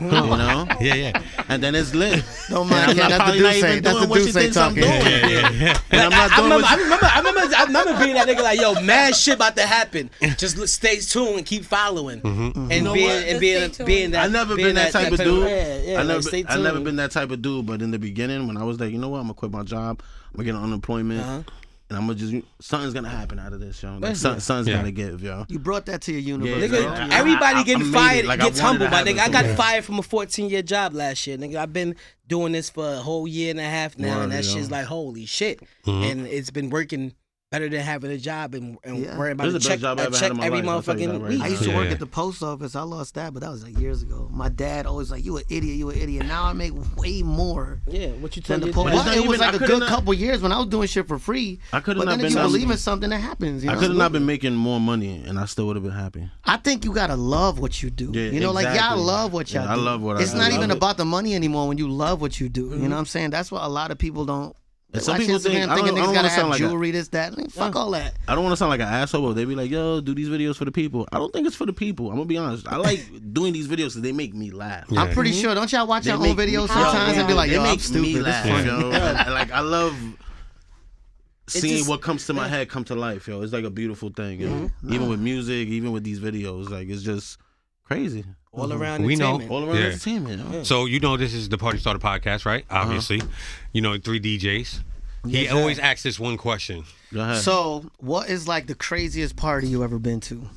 You know? Yeah. And then it's lit. Don't mind, And I'm Ken. That's the probably not Deuce. even That's the doing what she Deuce thinks I'm talking. doing. Yeah. And I'm not doing what I remember being that nigga like, yo, mad shit about to happen. Just stay tuned and keep following, and being that. I never been that type of dude. Yeah, I never been that type of dude. But in the beginning, when I was like, you know what, I'm gonna quit my job. I'm gonna get unemployment. And I'm gonna just something's gonna happen out of this, yo. Like, something's gotta give, yo. You brought that to your universe. Yeah, Nigga, everybody getting fired gets humbled, my nigga. I got fired. fired from a 14-year job last year, nigga. I've been doing this for a whole year and a half now, and that shit's like holy shit. And it's been working better than having a job and worrying about This is a the best job I check, ever had check in my every life, I'll tell you that motherfucking right week. now. I used to Yeah, work yeah. at the post office. I lost that, but that was like years ago. My dad always like, you an idiot. Now I make way more Yeah, what you than told the me? post. It's not It was even- like I a could've good couple years when I was doing shit for free. I could've But not then been you that- believe in something that happens. You I know? could have not been making more money, and I still would have been happy. I think you gotta love what you do. Yeah, you know, like y'all exactly. love what y'all Yeah, I do. love what I It's do. not I even love it. about the money anymore when you love what you do. You know what I'm saying? That's what a lot of people don't. And some watch people Instagram think- I thinking don't niggas wanna gotta sound have like a- jewelry, this, that. Like, fuck all that. I don't want to sound like an asshole, but they be like, yo, do these videos for the people. I don't think it's for the people. I'm gonna be honest. I like doing these videos because they make me laugh. Yeah. I'm pretty sure. Don't y'all watch They your own make me- videos Yo, sometimes and be like, they yo, I'm make me stupid. It's laugh, funny. yo. Like I love seeing just- what comes to my head come to life, yo. It's like a beautiful thing, yo. Even with music, even with these videos, like it's just crazy. All around We know. entertainment. All around Yeah. entertainment, yo. So you know this is the Party Starter podcast, right? Obviously. You know, 3 DJs. He always asks this one question. Go ahead. So, what is like the craziest party you ever been to?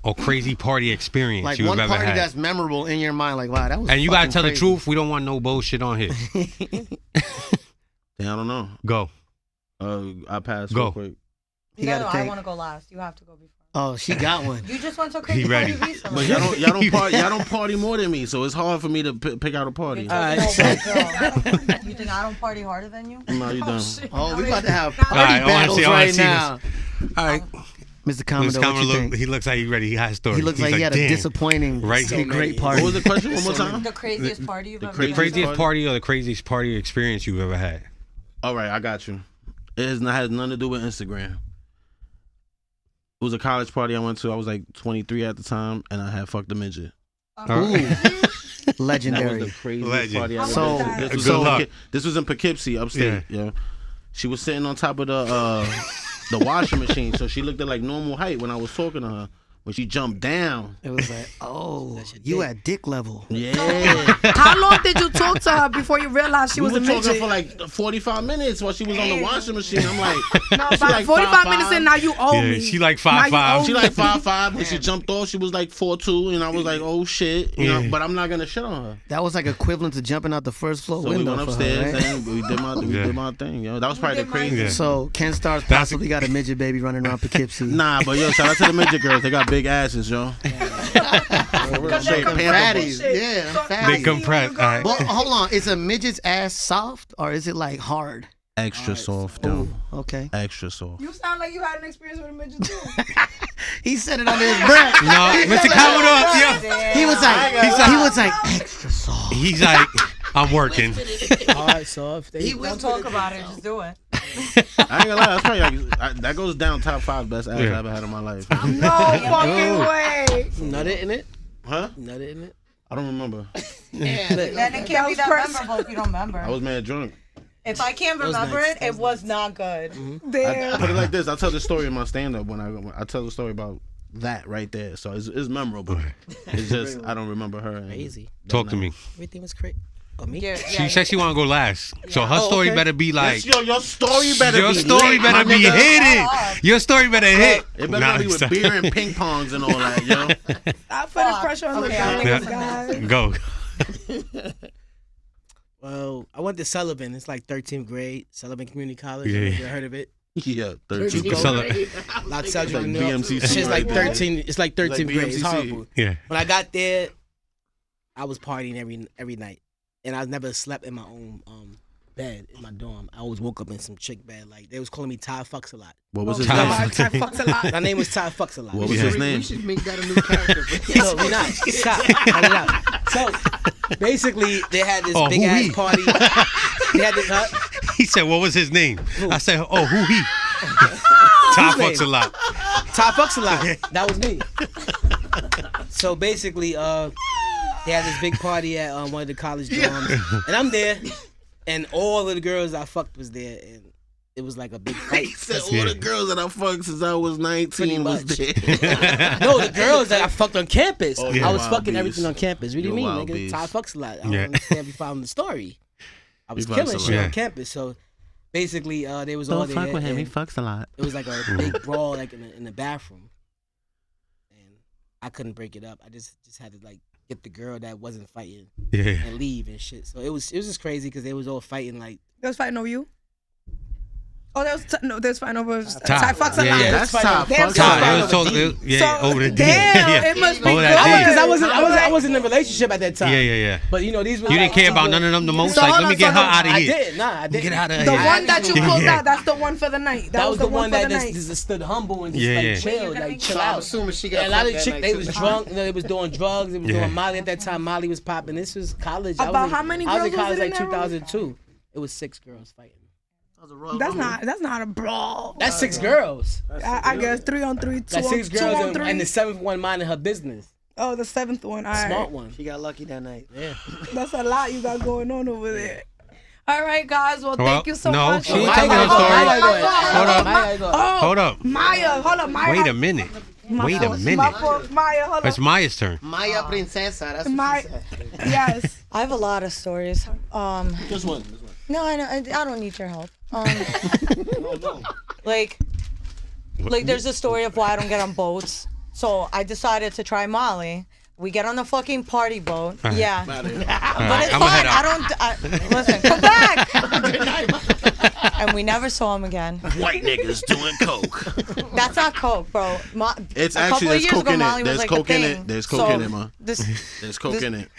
Or crazy party experience Like you've one ever party had. that's memorable in your mind. Like, wow, that was. And you gotta fucking tell the crazy. truth. We don't want no bullshit on here. Yeah, I don't know. Go. I passed Go. real quick. You No, gotta I think. want to go last. You have to go before. Oh, she got one. You just went to a He crazy ready. party recently. But y'all don't party more than me, so it's hard for me to pick out a party. You're talking Alright, about white girl. You think I don't party harder than you? No, you don't. Oh, we about to have All party right, I wanna battles see- I wanna right see this. now. All right. Mr. Commodore, Mr. what you think? He looks like he's ready. He has a story. He looks He's like he had a "Damn." disappointing, Right. a great party. What was the question? One more time. The craziest party you've ever The craziest been to? craziest party or the craziest party experience you've ever had? All right, I got you. It has nothing to do with Instagram. It was a college party I went to. I was like 23 at the time, and I had fucked a midget. Ooh, That legendary. was the craziest Legend. party I ever So- been to. This was, Good in luck. this was in Poughkeepsie, upstate. Yeah. She was sitting on top of the washing machine, so she looked at like normal height when I was talking to her. When she jumped down, It was like, oh, you at dick level. yeah. How long did you talk to her before you realized she We was were a talking midget? for like 45 minutes while she was on the washing machine. I'm like, No, she about like 45 minutes 5'5". in, now you owe Yeah, me. she like Now you 5'5". owe She me. like 5'5". When she jumped off, she was like 4'2", and I was like, oh shit, you know. Yeah. But I'm not gonna shit on her. That was like equivalent to jumping out the first floor So we window went for her, upstairs right? and we did my thing, yo. That was probably the craziest. Yeah. So KenStarrrz possibly got a midget baby running around Poughkeepsie. Nah, but yo, shout out to the midget girls. They got big asses, yo. Straight fatties. Yeah, They fatties. compress. All right. Well, hold on. Is a midget's ass soft or is it like hard? Extra soft, yo. Ooh, okay. Extra soft. You sound like you had an experience with a midget too. He said it under his breath. No, Mr. Commodore, yeah. He was like extra soft. He's like, I'm working. Hard, soft. Don't talk about it. Just do it. I ain't gonna lie, that's probably like, that goes down top 5 best ass I ever had in my life. No fucking way. Nut it in it. Huh? Nut it in it. I don't remember. Then it can't be that memorable if you don't remember. I was mad drunk. If I can't remember it, it was not good. I Damn. put it like this. I tell the story in my stand-up when I tell the story about that right there. So it's memorable. It's just I don't remember her. and Crazy. that Talk to night. me. Everything was crazy. Oh, me? Yeah, She said she want to go last. So her Oh, story okay. better be like, Yes, yo, your story better your be story lit, better my be nigga. hitting. Your story better hit. It better Nah, be with stop. beer and ping pongs and all that, yo. I put the pressure on the Okay, I'll guys. think guys. Go. Well, I went to Sullivan. It's like 13th grade. Sullivan Community College. Yeah. You heard of it? Yeah, 13. Juco. Sullivan. Lot Cedric like in New York. BMCC It's just like right there. 13. It's like 13th Like grade. It's BMCC. horrible. Yeah. When I got there, I was partying every night, and I never slept in my own bed in my dorm. I always woke up in some chick bed. Like they was calling me Ty Fucks a lot. What was his Ty name? Ty fucks a lot. My name was Ty Fucks a lot. What was Yeah. his name? We should make that a new character. No, we not. Stop. Cut it out. So basically, they had this Oh, big who ass he? party. They had this. He said, what was his name? I said, oh, who he? Top fucks a lot. Ty Fucks a lot. That was me. So basically, They had this big party at one of the college dorms, and I'm there, and all of the girls I fucked was there, and it was like a big fight. He said all the girls that I fucked since I was 19 was there. No, the girls that I fucked on campus. Oh, I was wild fucking beast. everything on campus. What do you You're mean, wild nigga? beast. Ty fucks a lot. I don't understand if you following the story. I was He fucks killing a shit lot. on campus, so basically they was all there. He and fucks a lot. It was like a big brawl like in the bathroom, and I couldn't break it up. I just had to like get the girl that wasn't fighting and leave and shit. So it was just crazy because they was all fighting like. They was fighting over you? Oh, they was fighting over Ty. Ty fucks a lot. Yeah. That's Ty. Damn, Fucks Ty, a it lot. was so, over the D. Damn, yeah. it must be Over good. that Because D. I wasn't in a relationship at that time. Yeah. But you know these. You didn't care about none of them the most? So Like, hold let me on, get so her out of I here. did. Nah, I did. Get out of The here. one that you pulled Yeah. out, that's the one for the night. That was the one for that the night. just stood humble and just Yeah, like yeah. chill, like chill I'm out. assuming she And got a lot of fucked the that chicks, night, they too. was drunk. They was doing drugs. They was Yeah. doing Molly at that time. Molly was popping. This was college. I About was in, how many I was in girls was college it in like that room? 2002. It was 6 girls fighting. That's not a brawl. That's 6 girls. I guess 3-on-3, 2 That's 6 girls, and 2-on-3. the 7th one minding her business. Oh, the 7th one. All right. Smart one. She got lucky that night. Yeah. That's a lot you got going on over there. All right, guys. Well, thank you so no, much. she ain't Maya telling her gotta go. story. Maya gotta go. Hold up. Maya gotta go. Oh, Hold up. Maya. Hold up, Maya. Wait a minute. Wait a My minute. fault, Maya. Hold It's up. Maya's turn. Maya Princesa. That's what Maya. she said. Yes. I have a lot of stories. Just one. No, I don't need your help. Like there's a story of why I don't get on boats. So I decided to try Molly. We get on the fucking party boat. All right. Yeah. All But right, it's I'ma fine. head out. Listen, come back. And we never saw him again. White niggas doing coke. That's not coke, bro. It's a actually couple of there's years coke ago, in Molly it. was There's like coke a in thing. it. There's coke in it, man. This, There's coke in it.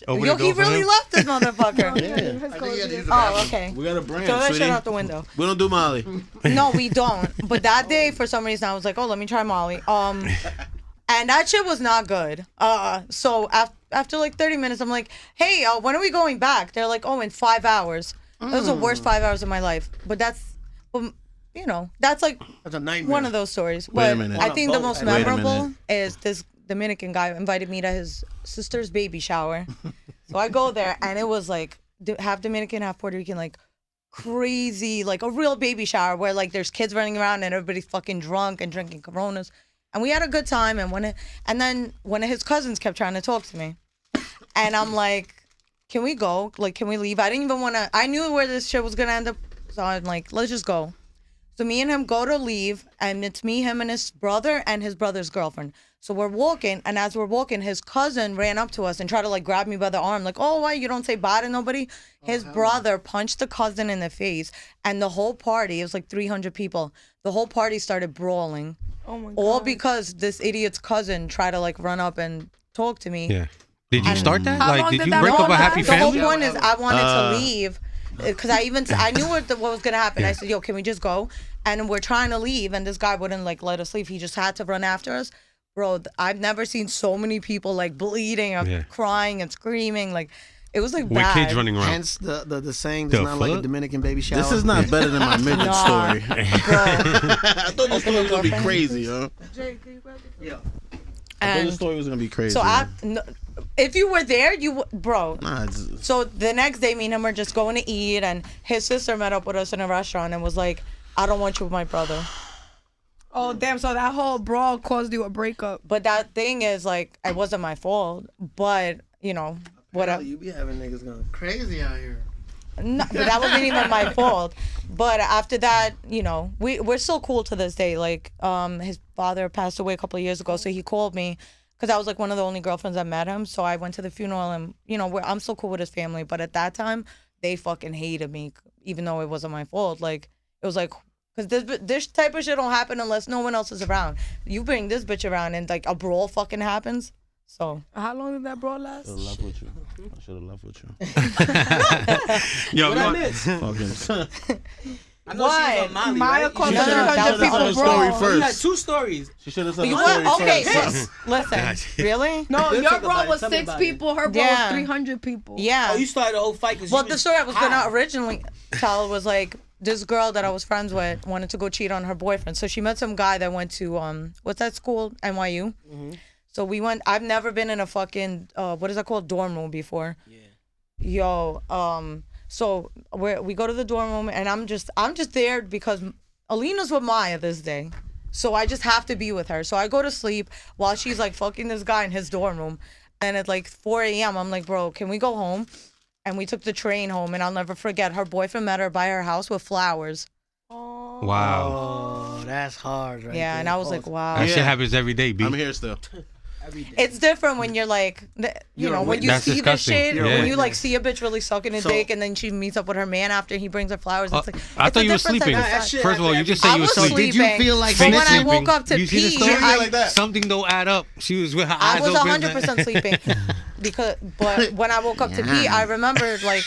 Open yo, the he door for really him. left this motherfucker. Yeah. Oh, okay. We got a brand, Throw that sweetie. shit out the window. We don't do Molly. No, we don't. But that day, for some reason, I was like, oh, let me try Molly. And that shit was not good. So after like 30 minutes, I'm like, hey, when are we going back? They're like, oh, in 5 hours. That was the worst 5 hours of my life. But that's, you know, that's like That's a nightmare. one of those stories. Wait a But minute. I think the most Wait a memorable minute. is this Dominican guy invited me to his sister's baby shower. So I go there, and it was like half Dominican, half Puerto Rican, like crazy, like a real baby shower where like there's kids running around and everybody's fucking drunk and drinking Coronas. And we had a good time. And then one of his cousins kept trying to talk to me, and I'm like, can we go? Like, can we leave? I didn't even want to. I knew where this shit was gonna end up, so I'm like, let's just go. So me and him go to leave, and it's me, him, and his brother and his brother's girlfriend. So we're walking, and as we're walking, his cousin ran up to us and tried to like grab me by the arm, like, oh, why you don't say bye to nobody? His brother punched the cousin in the face, and the whole party, it was like 300 people, the whole party started brawling. Oh my God. All because this idiot's cousin tried to like run up and talk to me. Yeah. Did you start that? How Like, long did did you that break go up a on? happy The whole family? point is I wanted to leave because I knew what was gonna happen. Yeah. I said, yo, can we just go? And we're trying to leave, and this guy wouldn't like let us leave. He just had to run after us. Bro, I've never seen so many people like bleeding and Yeah. crying and screaming. Like it was like With bad. kids running around. Hence the saying, there's The not like a fuck? Dominican baby shower. This is not better than my midget Nah. story. Bro. I thought your story was gonna be girlfriend. crazy, huh? Yeah. I thought And the story was gonna be crazy. so huh? if you were there, bro. Nah, it's, So the next day, me and him were just going to eat, and his sister met up with us in a restaurant and was like, I don't want you with my brother. Oh, damn. So that whole brawl caused you a breakup. But that thing is, like, it wasn't my fault. But, you know, whatever. You be having niggas going crazy out here. No, but that wasn't even my fault. But after that, you know, we're still cool to this day. Like, his father passed away a couple of years ago, so he called me because I was like one of the only girlfriends that met him. So I went to the funeral, and you know, I'm still cool with his family. But at that time, they fucking hated me, even though it wasn't my fault. Like, it was like, because this type of shit don't happen unless no one else is around. You bring this bitch around, and like a brawl fucking happens. So How long did that brawl last? I should have left with you. I should have left with you. Yo, What I we- missed? Fucking. I know Why? she was on Molly, Maya right? called No, no, 300 that people was the brawl. story You first. had 2 stories. She should have said you the what? story Okay, first. listen, really? No, We'll your talk brawl about it. was Tell me 6 about it. people. Her brawl Yeah. was 300 people. Yeah. Oh, you started the whole fight because Well, the story I was gonna originally tell was like this girl that I was friends with wanted to go cheat on her boyfriend. So she met some guy that went to what's that school? NYU. So we went. I've never been in a fucking what is that called, dorm room before. Yeah. Yo, so we go to the dorm room, and I'm just there because Alina's with Maya this day, so I just have to be with her. So I go to sleep while she's like fucking this guy in his dorm room, and at like 4 a.m. I'm like, bro, can we go home? And we took the train home, and I'll never forget. Her boyfriend met her by her house with flowers. Oh. Wow. Oh, that's hard, right? Yeah, there. and I was like, wow. That shit happens every day, B. I'm here still. It's different when you're like, you know, when you That's see disgusting. this shit, Yeah. when you like see a bitch really sucking a dick, and then she meets up with her man after he brings her flowers. It's like, I it's thought a you were different sleeping. type of sex. First of all, you just said I you were was sleeping. Did you feel like but when I sleeping? woke up to You see the pee, story? Like that. Something don't add up. She was with her I eyes was open. 100% sleeping. But when I woke up to pee, I remembered like,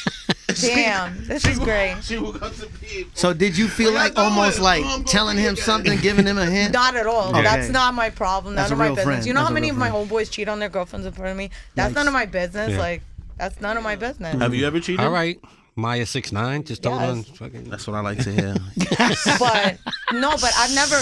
damn, this is great. She woke up to pee. So did you feel like almost like telling him something, giving him a hint? Not at all. Okay. That's not my problem. That's None a of my real business. friend. You know That's how a many real of my friend. homeboys cheat on their girlfriends in front of me? That's Yikes. none of my business. Yeah. Like, that's none of my business. Have you ever cheated? All right. Maya 6'9", just told Yes. on fucking. That's what I like to hear. But no, but I've never. No.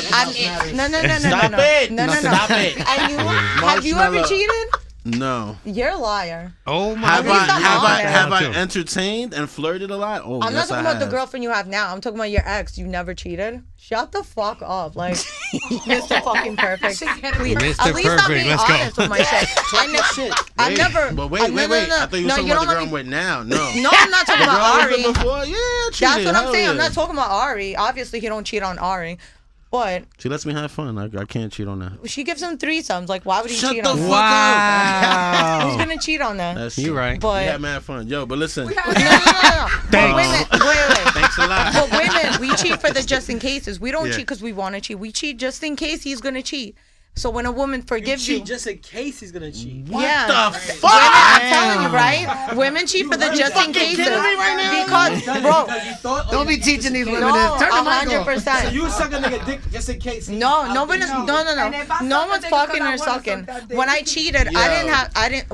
Stop it. No. Stop it. And you have you ever Marshmallow. cheated? No. You're a liar. Oh my Have least I I'm have I honest. have I Too. entertained and flirted a lot? Oh, I'm yes, not talking I about the have. girlfriend you have now. I'm talking about your ex. You never cheated. Shut the fuck up, like Mr. Fucking Perfect. Please, Mr. at least I'm Perfect, being let's go. honest with my shit. I've Wait, never. But wait. No. I thought you were talking you about don't the girl let I'm me- with now. No. No, I'm not talking The girl about I was Ari. with before? Yeah, I cheated. That's what I'm Hell saying. yeah. I'm not talking about Ari. Obviously, he don't cheat on Ari, but She lets me have fun. I can't cheat on that. she gives him threesomes. Like, why would he Shut cheat the on fuck that? up. Who's gonna cheat on that? That's You true. right. But We had mad fun. Yo, but listen. no. But Thanks. wait. Thanks a lot. But women, we cheat for the just in cases. We don't Yeah. cheat because we want to cheat. We cheat just in case he's gonna cheat. So when a woman forgives you, just in case he's gonna cheat. yeah. the fuck? Women, I'm telling you, right? Women cheat for the just in cases because, bro. Don't be teaching these women No, this. Turn the mic off. 100%. You suck a nigga dick just in case. No, nobody's And no. if I No suck one's a dick fucking because I or wanna sucking. suck that dick. When I cheated,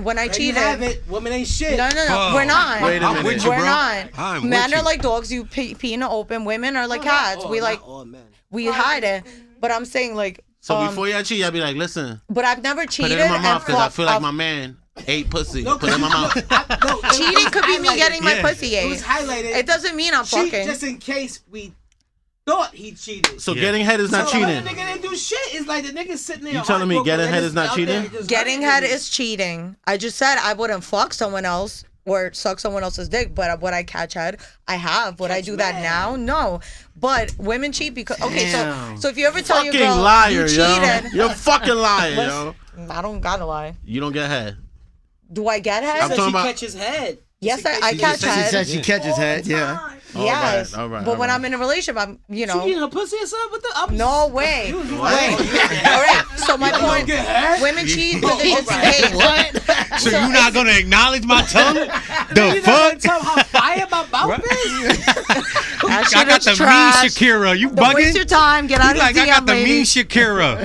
when I You cheated. have it. Women ain't shit. No, Whoa. we're not. Wait a I'm minute. with you, We're bro. not. I'm Men with are you. like dogs. You pee in the open. Women are like cats. We like Oh man. we hide it. But I'm saying like. So before y'all cheat, y'all be like, listen, But I've never put cheated. it in my mouth and because I fuck- feel like I've- my man ate pussy. Put it in my mouth. Cheating could be me getting my Yeah. pussy It was ate. highlighted. It doesn't mean I'm Cheat fucking. just in case we thought he cheated. So Yeah. getting head is not So, cheating. The nigga didn't do shit. It's like the nigga sitting there. You telling me heartbroken getting and head it's is not out there cheating? just Getting hurting head niggas. is cheating. I just said I wouldn't fuck someone else or suck someone else's dick, but would I catch head? I have. Would I Catch do that man. now? No. But women cheat because Damn. so if you ever tell your Fucking girl liar, you yo. cheated, You're a fucking liar, yo. I don't gotta lie. You don't get head. Do I get head? I'm So talking she about- catches head. Yes, I She catch just said She head. said she catches head. Yeah. Yes. All right. But when I'm in a relationship, I'm She eating her pussy or something? What the? I'm no way. You was Wait. right. All right. So my point. get head? Women cheat for the just in case. What? So you not gonna acknowledge my tongue? You The not gonna fuck? tell how fire my mouth is? That shit I got is the trash. mean Shakira. You Don't waste your bugging? time. Get out You of like the I got DM, the mean lady. Shakira.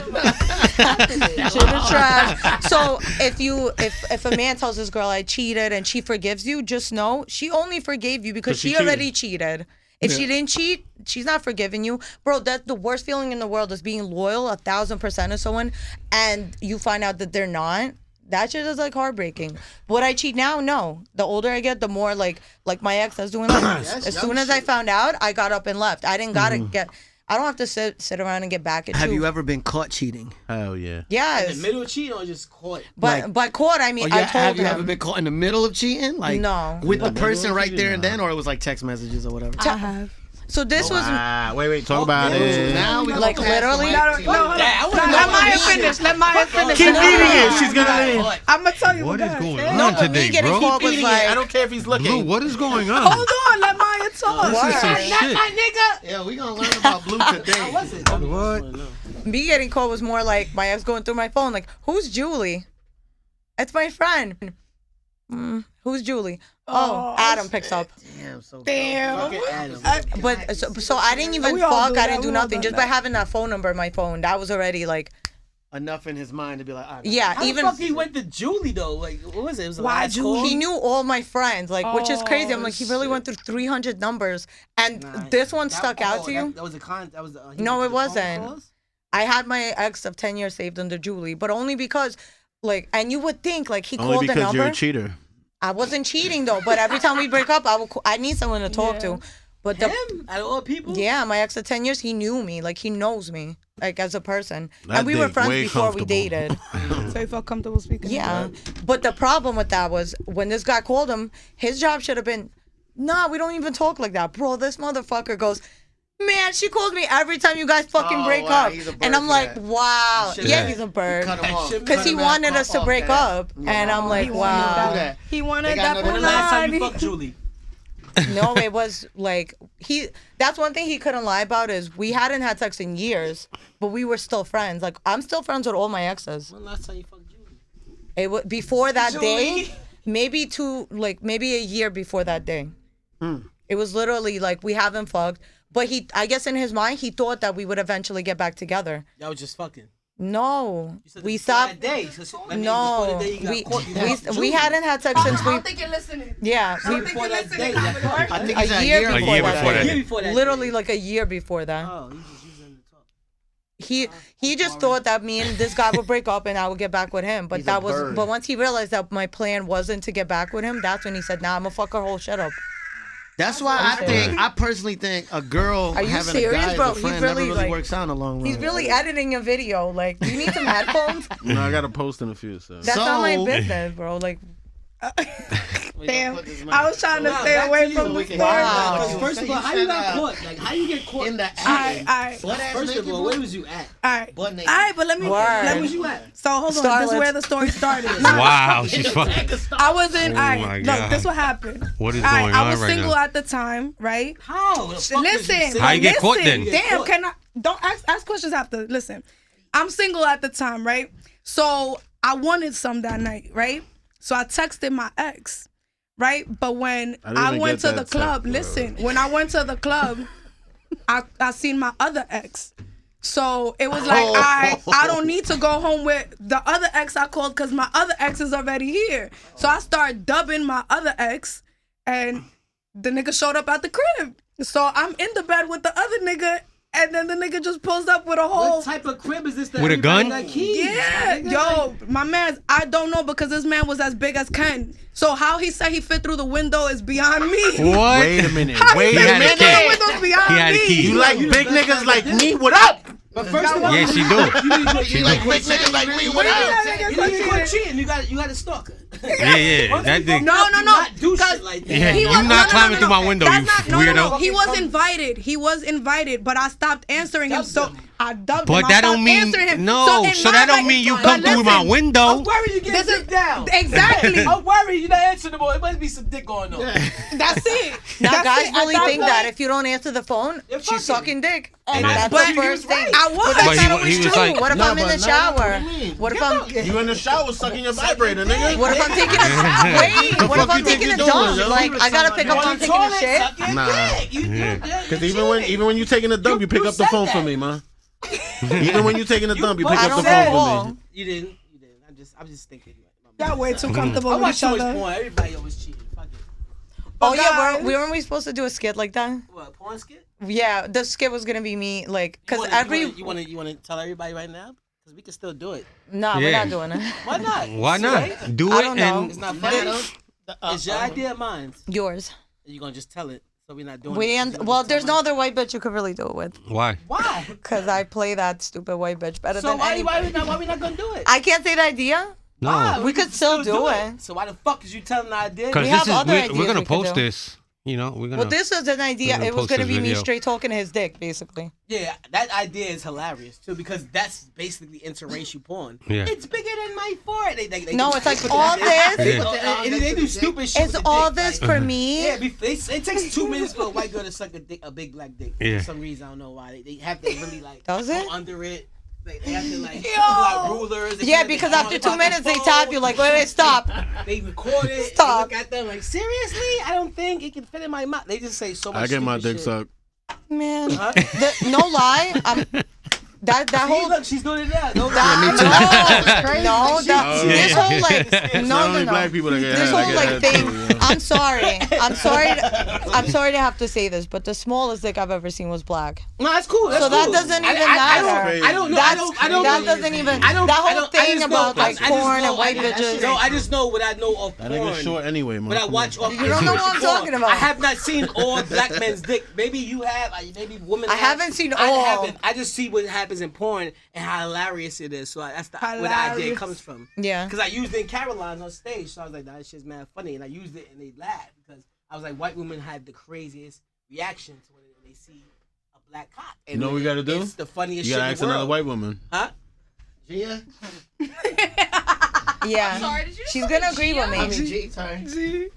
Shit is trash. So if a man tells his girl I cheated and she forgives you, just know she only forgave you because 'Cause she she already cheated. If she didn't cheat, she's not forgiving you. Bro, that's the worst feeling in the world is being loyal 1,000% to someone and you find out that they're not. That shit is like heartbreaking. Would I cheat now? No. The older I get, the more like my ex that's doing that. As soon as I found out, I got up and left. I didn't gotta get. I don't have to sit around and get back at you. Have you ever been caught cheating? Hell yeah. Yes. In the middle of cheating or just caught? But by caught, I mean Or I have told you ever him. been caught in the middle of cheating? Like No. with the Middle person of right cheating? there and Nah. then, or it was like text messages or whatever. I have. So this was Wait. Talk about it. Now we like literally. Let Maya finish. Let Maya finish. Keep eating it. She's gonna leave. I'm gonna tell you What is going No, on but today, me getting bro? caught was Eating it. like. I don't care if he's looking. Blue, what is going on? Hold on. Let Maya talk. This is some Word. shit. Yeah, we gonna learn about Blue today. What? Me getting caught was more like my ex going through my phone, like, who's Julie? It's my friend. Who's Julie? Oh, Adam picks up. Damn, so Damn. But so I didn't even We all fuck. do I that. didn't do We all nothing. done Just by that. having that phone number in my phone, that was already like, enough in his mind to be like, all right, yeah. How Even the fuck he went to Julie though? Like, what was it? It was a Why last Julie? call? he knew all my friends, like, which is crazy. I'm like, he really went through 300 numbers, and this one stuck out to you. That was a con. That was the. No, he it went to the phone wasn't. calls? I had my ex of 10 years saved under Julie, but only because, like, and you would think, like, he Only called the because number. you're a cheater. I wasn't cheating, though, but every time we break up, I need someone to talk to. But Him? Out of all people? Yeah, my ex of 10 years, he knew me. Like, he knows me, like, as a person. That and we were dick friends way before we comfortable. dated. So you felt comfortable speaking. Yeah. But the problem with that was when this guy called him, his job should have been, nah, we don't even talk like that. Bro, this motherfucker goes, man, she calls me every time you guys fucking break up. And I'm like, wow. Yeah, he's a bird. Because he wanted us to break up. And I'm like, wow. He wanted got that no- When the last time you Punani. fucked Julie? No, it was like that's one thing he couldn't lie about is we hadn't had sex in years, but we were still friends. Like I'm still friends with all my exes. When the last time you fucked Julie? It was before that day, Julie. maybe a year before that day. It was literally like we haven't fucked, but I guess in his mind he thought that we would eventually get back together. Y'all was just fucking. No, You said we before that stopped. day. So, before No, the day you got we caught, you fucked we Julie. hadn't had sex since I we. don't think you're listening. Yeah, we, Before that day. I think a it's year A before year that. before that day. day. Before that Literally day. like a year before that. Oh, you just using the talk. He just thought that me and this guy would break up and I would get back with him. But He's a bird. but once he realized that my plan wasn't to get back with him, that's when he said, nah, I'm gonna fuck her whole shit up. That's why I personally think a girl Are you having serious, a guy bro? as a He's friend really, never really like- works out in the long run. He's really editing a video. Like, you need some headphones? No, I got to post in a few. So. That's not my So- business, bro. Like, Damn. I was trying to Wow, stay back away to from you. the We story. can- Wow. Because first of all, how you got caught? Like, how you get caught? in the Alright, alright. First of all, where was you at? Alright. Butt naked. Alright, but let me. Word. Let Where was me. you at? So hold on. This Starlet. is where the story started. Wow, she's fucking. I wasn't. Oh Alright, my look, God. this what happened. What is Alright, going I on was right single now? at the time, right? How? The fuck was Listen, single? How you get caught listen. then? Damn, can I? Don't ask questions after. Listen, I'm single at the time, right? So I wanted some that night, right? So I texted my ex, right? But when I didn't I even went get to the that club, text, bro. listen, when I went to the club, I seen my other ex. So it was like I don't need to go home with the other ex I called because my other ex is already here. So I started dubbing my other ex, and the nigga showed up at the crib. So I'm in the bed with the other nigga, and then the nigga just pulls up with a whole. What type of crib is this? That With a everybody gun? got keys? Yeah, Nigga, yo, my man, I don't know because this man was as big as Ken. So how he said he fit through the window is beyond me. What? Wait a minute. How Wait he He fit had a through the key. window's beyond He had a me. key. You like big niggas like me? What up? But first of all, Yeah, she do. She You do. like big niggas like me? What up? you didn't go cheating. You got a stalker. Yeah, that thing. No. Not do shit like that. Yeah, He you was- not climbing through my window, you That's not, weirdo. No. He was invited. He was invited, but I stopped answering him. So I dubbed But him. I that stopped don't mean answering him. no. in So my that don't life- mean you but come through my listen, window. I'm worried you get This is dick down. exactly. I'm worried you not answering the boy. It must be some dick going on. That's it. now That's guys it. really At think point- that if you don't answer the phone, You're she's fucking. sucking dick. And Yeah. that's But the he first was thing. right. I was. But I he thought wa- it he was was true. like- What if No, I'm in but the no, shower? what do you mean? What if I'm You in the shower sucking your vibrator, nigga? what if I'm taking a wait? The What if fuck I'm you think taking a you doing, dump? yo? Like I gotta pick up on taking a shit. Nah. Because even when you taking a dump, you pick up the said phone that. for me, man. Even when you taking a dump, you pick I up the don't phone for call. me. You didn't. I'm just thinking. Y'all way too comfortable I with watch each too much other. porn. Everybody always cheating. Fuck it. Oh yeah, guys- weren't we supposed to do a skit like that? What, porn skit? Yeah, the skit was gonna be me, like, cause You want to tell everybody right now? Because we can still do it. no, we're Yeah. not doing it. Why not? Why Right? not? Do I it don't know. It's and not funny. It's your idea, mine. Yours. You're gonna just tell it, so we're not doing We it. and well, there's no other white bitch you could really do it with, why? Why? cause I play that stupid white bitch better So than why anybody. we not gonna do it? I can't say the idea. No, We could still do it. So why the fuck is you telling the idea? because We this have is other we're ideas gonna we could post do. this. You know, we're gonna. Well, this was an idea. gonna It was post gonna this be me video. straight talking to his dick, basically. Yeah, that idea is hilarious too because that's basically interracial porn. Yeah. It's bigger than my forehead. They No, do- it's like they- all they- this. Yeah. They do stupid shit. It's with the all dick, this like- for me. Yeah, it takes 2 minutes for a white girl to suck a big black dick. Yeah. For some reason, I don't know why. They have to really like Does go it? under it. They have to like pull out rulers. They Yeah, put it because on after the 2 fucking minutes they phone. tap you like, wait, stop. They record it. Stop. They look at them like, seriously? I don't think it can fit in my mouth. They just say so much. I get my stupid dick shit. sucked. Man, Huh? no lie, That See, whole look, she's doing it now. No, this whole like no. Black people that get This had- whole that like get had thing. too, you know? I'm sorry to have to say this, but the smallest dick I've ever seen was black. No, that's cool. That's So that cool. doesn't even I matter. don't know. That doesn't even. That whole thing about like porn and white bitches. No, I just know what I know of That porn. nigga's short anyway, man. But I watch off. You don't know what I'm talking about. I have not seen all black men's dick. Maybe you have. Maybe women. I have. haven't seen I all. haven't. I just see what happens in porn and how hilarious it is. So that's where the idea comes from. Yeah. Because I used it in Caroline's on stage, so I was like, that shit's mad funny, and I used it and they laughed because I was like, white women have the craziest reactions when they see a black cock. And You know what we gotta do? It's the funniest You shit gotta in ask the world. another white woman. Huh? Gia? Yeah. I'm sorry, did you just She's call gonna me agree Gia? with me. I mean, G, sorry.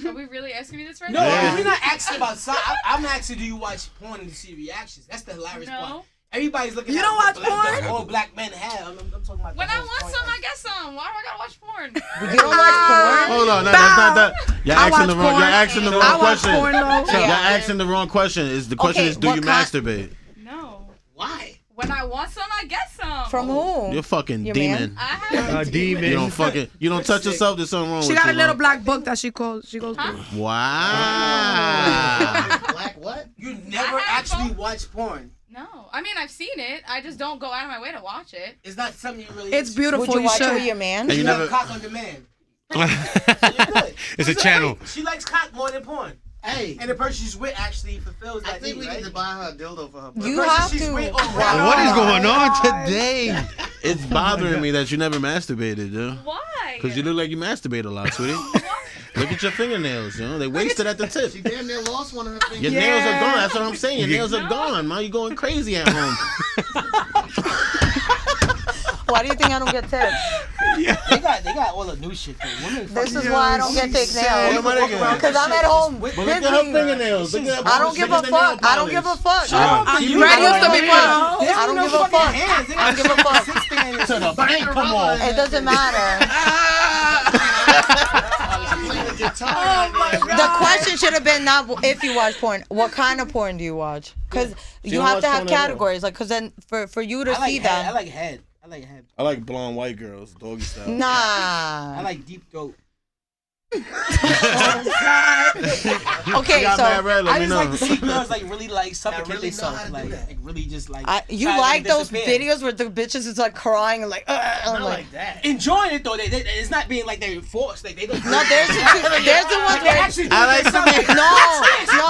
Are we really asking me this right No, now? we're not asking about. I'm asking, do you watch porn and see reactions? That's the hilarious No. part. Everybody's looking. You at don't what watch black- porn? All black men have. I'm talking about. When the I whole want point some, of I it. get some. Why do I gotta watch porn? You don't watch porn? Hold on, that's not that. You're I asking the watch wrong. You're porn. asking the I wrong watch question. porn, though. You're Yeah. asking the wrong question. Is the question Okay, is, do what you kind- masturbate? No. Why? When I want some, I get some. From who? You're a fucking Your demon. man? I have. demon. You don't fucking. You don't touch yourself. There's something wrong She with got you. a little man. black book that she goes through. Wow. Black what? You never have actually both. watch porn. No. I mean, I've seen it. I just don't go out of my way to watch it. It's not something you really. It's beautiful. Would you watch it should. with your man? And you You never. have cock on demand. It's a channel. She likes cock more than porn. Hey, And the person she's with actually fulfills I that think need, we right? need to buy her a dildo for her. You person have she's to. with Wow. What is going on today? It's bothering me that you never masturbated, yo. Why? Because you look like you masturbate a lot, sweetie. Look at your fingernails, you know. They wasted at the tip. She damn near lost one of her fingers. Your nails are gone. That's what I'm saying. Your nails are gone, man. You going crazy at home. Why do you think I don't get tips? They got all the new shit. Though. Women. This is why I don't get fake What nails. am I thinking? Because I'm at home But look at her busy. fingernails. Look at I don't give a fuck. I don't give a fuck. You Ready don't to be give fun. I don't give a fuck. I don't give a fuck. To the bank, come on. It doesn't matter. The question should have been not if you watch porn. What kind of porn do you watch? Because you don't have watch to have porn at all. categories. Like, because then for you to I like see head. I that. like head. I like head. I like blonde white girls, doggy style. I Nah. like deep throat. Okay, got so mad red, let I me just know. like to see girls like really like suffocate really know how themselves, to do like that. really just like. you try to like those disappear. videos where the bitches is like crying and like, I'm Not like, like that. Enjoying it though, it's not being like they're forced. Like they don't. no, there's the ones They where actually do I like it themselves. no.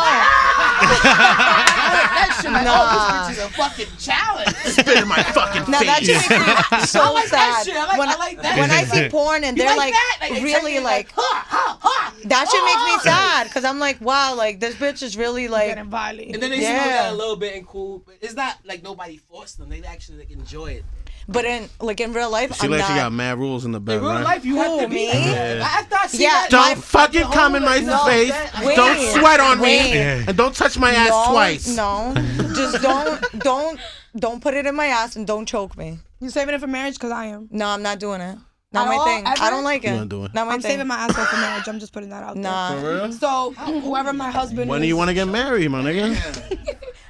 Oh, this bitch is a fucking challenge. Spit in my fucking Now that face. shit makes me so like that sad. shit. I when like that. when I see porn and You they're like like, that? Like, they really take it like, ha ha ha. that shit makes me sad because I'm like, wow, like this bitch is really like, Getting violent. And then they Yeah. slow down a little bit and cool, but it's not like nobody forced them. They actually like enjoy it. but in real life, She I'm like not. she got mad rules in the bed, In real right? life, you have to be. me? Like that. Yeah. After I see Yeah, that, Don't my fucking come in my no, face. wait, Don't sweat on me. wait. And don't touch my ass no, twice. No, just don't put it in my ass and don't choke me. You saving it for marriage? Because I am. No, I'm not doing it. Not At my all? thing. I Ever? don't like it. You wanna do it? Not my I'm thing. saving my asshole for marriage. I'm just putting that out Nah. For real? there. So whoever my husband When is. do you want to get married, my nigga?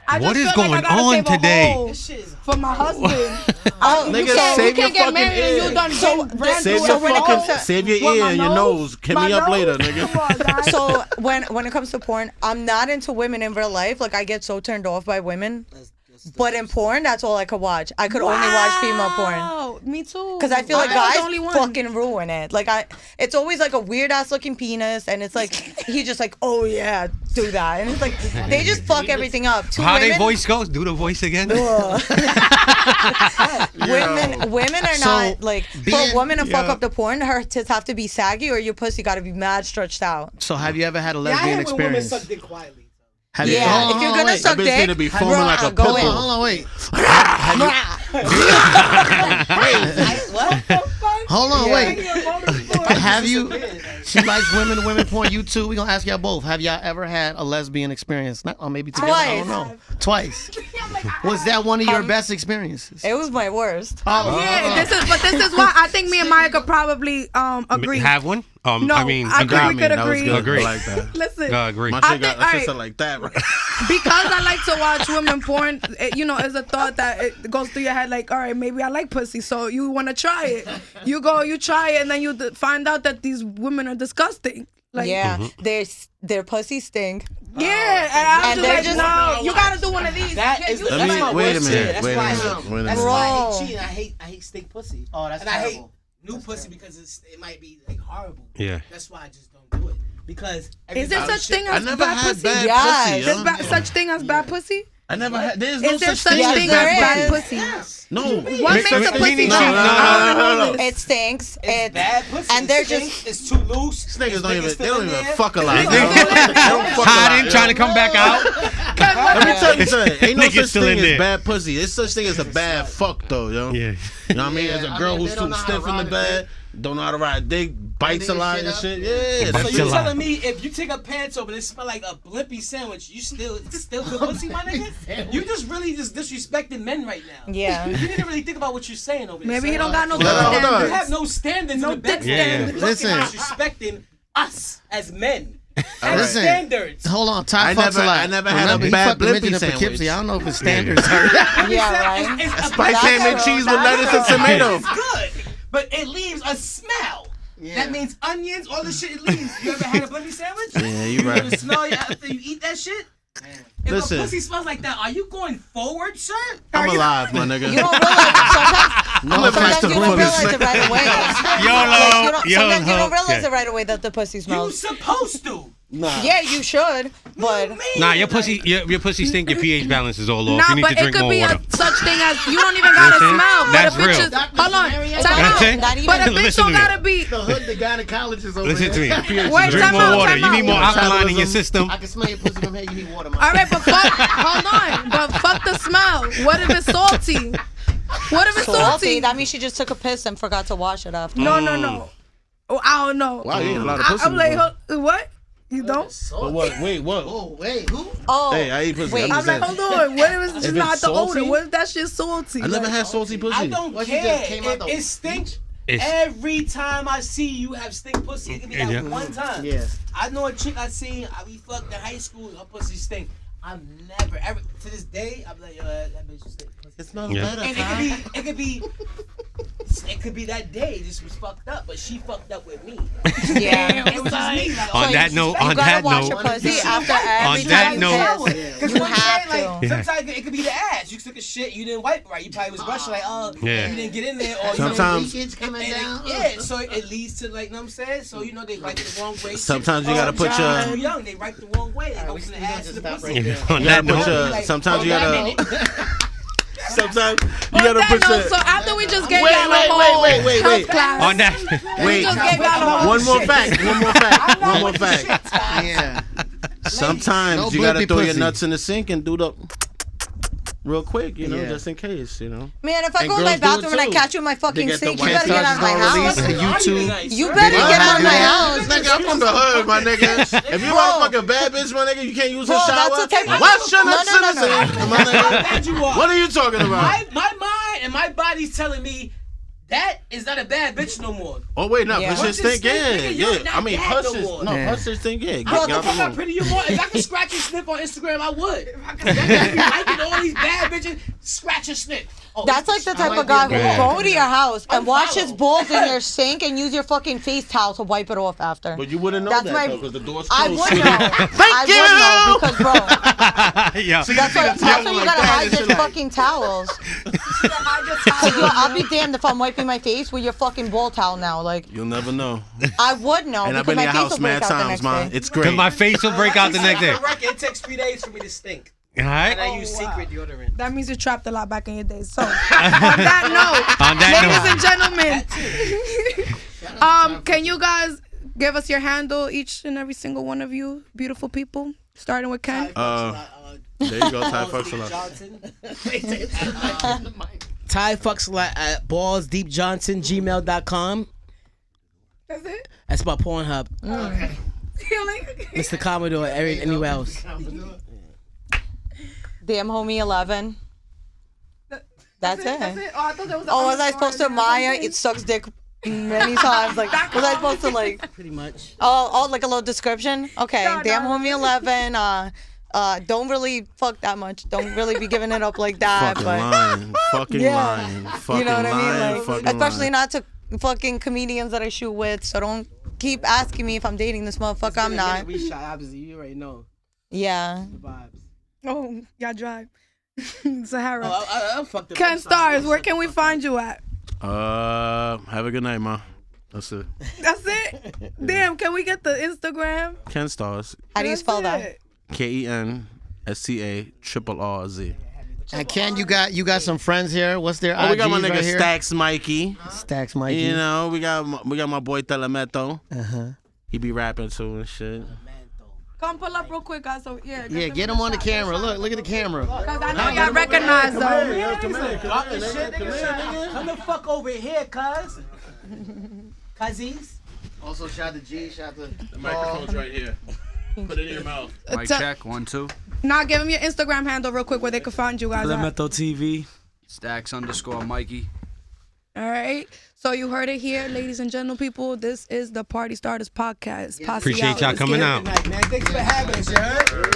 I just What is feel like I going gotta on save a today? hole this shit is. for my husband. Nigga, you can't, save you can't your get fucking married and ear. you done So, ran Save through your it with fucking, all- save your with ear my and your nose. Hit My me up nose? later, nigga. Come on, guys. So when it comes to porn, I'm not into women in real life. Like I get so turned off by women. But in porn, that's all I could watch. I could only watch female porn. Wow, me too. Because I feel like I was guys the only one. fucking ruin it. Like it's always like a weird ass looking penis, and it's like he just like, oh yeah, do that, and it's like they just fuck everything up. Two How women, they voice goes? Do the voice again. women are So, not like for a woman to fuck yeah. up the porn. Her tits have to be saggy, or your pussy got to be mad stretched out. So have you ever had a Yeah, I lesbian hate when women experience? suck dick quietly. Have you? Yeah, Hold on, if you're hold on, gonna wait. suck That bitch dick, need to be foaming bruh, like a go pit in. bull. Hold on, wait. Hold on, wait. Have you? She likes women porn. You too. We gonna ask y'all both. Have y'all ever had a lesbian experience? Not, or maybe together. I don't Twice. know. Twice. Was that one of your best experiences? It was my worst. Yeah, this is why I think me and Maya could probably agree. Have one? No, I mean, I think we could That was agree. good. Agree. I like that. Listen, agree. My I shit got think- a sister alright. like that, right? because I like to watch women porn, it's a thought that it goes through your head like, all right, maybe I like pussy, so you want to try it. You go, you try it, and then you find out that these women are disgusting. Like, Yeah, their pussy stink. yeah, and And they're I'm just like, just- no, you gotta do one of these. That Yeah, is you- the, Let that's me- my wait a worst minute, shit. wait a That's minute, why, wait a that's minute. why I Bro. hate cheating. I hate stink pussy. Oh, that's and I hate terrible. new pussy because it might be like horrible. Yeah. That's why I just don't do it. Because Is there everybody such thing I as never bad had pussy? bad Yes. pussy. There's Yo. such thing as bad pussy? I never had. There's no Is there such such thing thing as as bad bad pussy. pussy? No. What makes a pussy meaning bad? No. It stinks. it's bad pussy. and they're It stinks, just it's too loose. These niggas It's don't even. still They don't in even there. fuck a lot. They They think- don't fuck a Hiding, lot. trying to come back out. Let me tell you something. Ain't no Niggas such still thing in as there. bad pussy. There's such thing as a bad fuck though, yo. Yeah. You know what I mean? As a I girl mean, who's they don't too know how to stiff in the ride a bed, don't know how to ride a dick, bites a Bending lot shit and up. shit. Yeah, So that's you Chill out. telling me if you take a pants over and it smell like a blimpy sandwich, you still good pussy, my nigga? You just really just disrespecting men right now. Yeah. You need to really think about what you're saying over there. Maybe son. he don't got no Hold on, hold on. You standards. have no standards No in the bed. dick Yeah, yeah. standards. Listen. Disrespecting us as men. And Listen. standards. Hold on, Ty I fucks never- a lot. I never had Remember, a he bad fucked the midget blimpy in sandwich. Poughkeepsie. I don't know if his standards are. Yeah, right. It's a Spice That's ham and true. cheese with That's lettuce and true. tomato. It's good, but it leaves a smell. Yeah. That means onions, all the shit it leaves. You ever had a blimpy sandwich? Yeah, you know the right. smell after you eat that shit? If Listen. a pussy smells like that, are you going forward, sir? I'm alive, my nigga. You don't realize sometimes. I'm living next Sometimes to you the don't fullest. realize it right away. YOLO. Sometimes you don't realize Yeah. it right away that the pussy You smells. supposed to. Yeah, you should, but Nah, your pussy stink. Your pH balance is all off. Nah, You need but to it drink could more be water. a such thing as you don't even gotta You know what I'm smell. saying? But That's a bitch real. is, hold on, time You know what I'm out. saying? not even. But a bitch Listen don't to me. gotta be. The hood, the gynecologist over Listen to me. Wait, Drink time more out, water. time You need out. more alkaline in your Metabolism. system. I can smell your pussy from here. You need water, man. All right, but fuck. Hold on, but fuck the smell. What if it's salty? What if it's Salty. salty? That means she just took a piss and forgot to wash it after. No. Oh, I don't know. Wow, you ate a lot of pussy. I'm like, before. what? You don't? But what? Wait, what? Oh, wait, who? Oh, Hey, I eat pussy. wait. I'm I'm just like, saying. hold on. What if it's just If not it's the salty? odor? What if that shit's salty? I never had salty pussy. I don't What, you care. just came out the- It stinks. It's- Every time I see you have stink pussy, it can be that Yeah. one time. Yeah. I know a chick I seen, we fucked in high school, her pussy stink. I'm never, ever, to this day, I'm like, yo, that bitch stink pussy. It smells Yeah. better. And it could be that day, this was fucked up, but she fucked up with me. Yeah. It was just me. Like, On oh, that you note, suspect- on You gotta that wash your note, pussy after every On that time you note- piss. Cause You what I'm have saying, to. like, sometimes it could be the ass. You took a shit, you didn't wipe right. You probably was rushing, like, oh, Yeah. you didn't get in there, or Sometimes- Leakage coming you down. didn't. Yeah, so it leads to like, you know what I'm saying? So you know they wipe it the wrong way. Sometimes you Oh, gotta put child, your- too young. They wipe the wrong way. They go we from the gonna ass to just the stop pussy. right there. on You that gotta put note, your. Sometimes you Hold gotta. on a minute. Sometimes you On gotta that put note, your. so after we just gave Wait, y'all wait, a wait, whole wait, wait, health wait. class, on that. Wait, just gave y'all a whole one more fact. One more fact. One more With the fact. shit, guys. Yeah. Sometimes No you gotta blimpy throw your pussy. nuts in the sink and do the real quick, you know, Yeah. just in case, you know. Man, if I And go in my girls do it bathroom and I too. catch you in my fucking get the sink, you white better get out of my Stars gonna house. release the YouTube. Nice, You sir. better What? get out of my Yeah. house. Nigga, I'm from the hood, my nigga. If you want to fuck a bad bitch, my nigga, you can't use her Bro, shower. that's the type of- Wash your nuts No, no, in the no, no. sink, my How nigga. bad you are. What are you talking about? My mind and my body's telling me that is not a bad bitch no more. Oh wait, no, Yeah. push Once your it stink, yeah, stink, nigga, you're yeah. not I mean, bad push no your Yeah. more. no, push your stink, yeah. I Get don't out give a the fuck how room. pretty you want. If I could scratch and snip on Instagram, I would. If I could be liking all these bad bitches, scratch and snip. Oh, That's like the type might of be a guy who Yeah. will go to your house and wash his Unfollow. balls in your sink and use your fucking face towel to wipe it off after. But you wouldn't know That's that my- though, because the door's I closed. would know. I would know because, bro, Yeah. that's why you gotta hide your fucking towels. Cause I'll be damned if I'm wiping my face with your fucking ball towel now. Like, You'll never know. I would know And I've because been in my your face house will break mad out the times, next man. day. It's Cause great. my face will break out the next day. It takes 3 days for me to stink. All right. And I use secret deodorant. that means you trapped a lot back in your days. So, on that note, On that ladies and gentlemen, can you guys give us your handle, each and every single one of you, beautiful people, starting with Ken? There you go, Ty fucks a lot. Johnson. Ty fucks a lot at ballsdeepjohnson@gmail.com. That's it. That's my Pornhub. Healing. Mr. Commodore, anywhere else. DamnHomie 11. That's it. That's it. Oh, I thought there was. Oh, was I supposed to Maya? It sucks dick many times. Like, was I supposed to like? Pretty much. Oh, like a little description. Okay, No, DamnHomie 11. Don't really fuck that much. Don't really be giving it up like that. Fucking but lying. Fucking yeah, lying. Fucking you know what I mean? lying. Like, Fucking especially lying. not to fucking comedians that I shoot with. So don't keep asking me if I'm dating this motherfucker. I'm not. We shot opposite. You already know Yeah. the vibes. Oh, y'all drive. Sahara. I fucked it. KenStarrrz, where can we find you at? Have a good night, ma. That's it. That's it. Damn, can we get the Instagram? KenStarrrz. How do you spell that? KenStarrrz. And Ken, you got some friends here. What's their IGs We got my nigga right here? Stacks Mikey. Stacks Mikey. You know, we got my boy Telemeto. Uh-huh. He be rapping too and shit. Come pull up real quick, guys. So yeah. Yeah, get him on the camera. Look at the camera. Cause I know y'all recognize them. Come the fuck over here, cuz. Cuzzies. Also, shout to G, shout to The microphone's right here. Put it in your mouth. Mic check, 1, 2. Now give them your Instagram handle real quick where they can find you guys. At. Elemental TV. Stacks_Mikey. All right. So you heard it here, ladies and gentlemen, people. This is the Party Starters podcast. Posse Appreciate out. y'all Let's coming get it. out. Man, thanks for having us, you heard?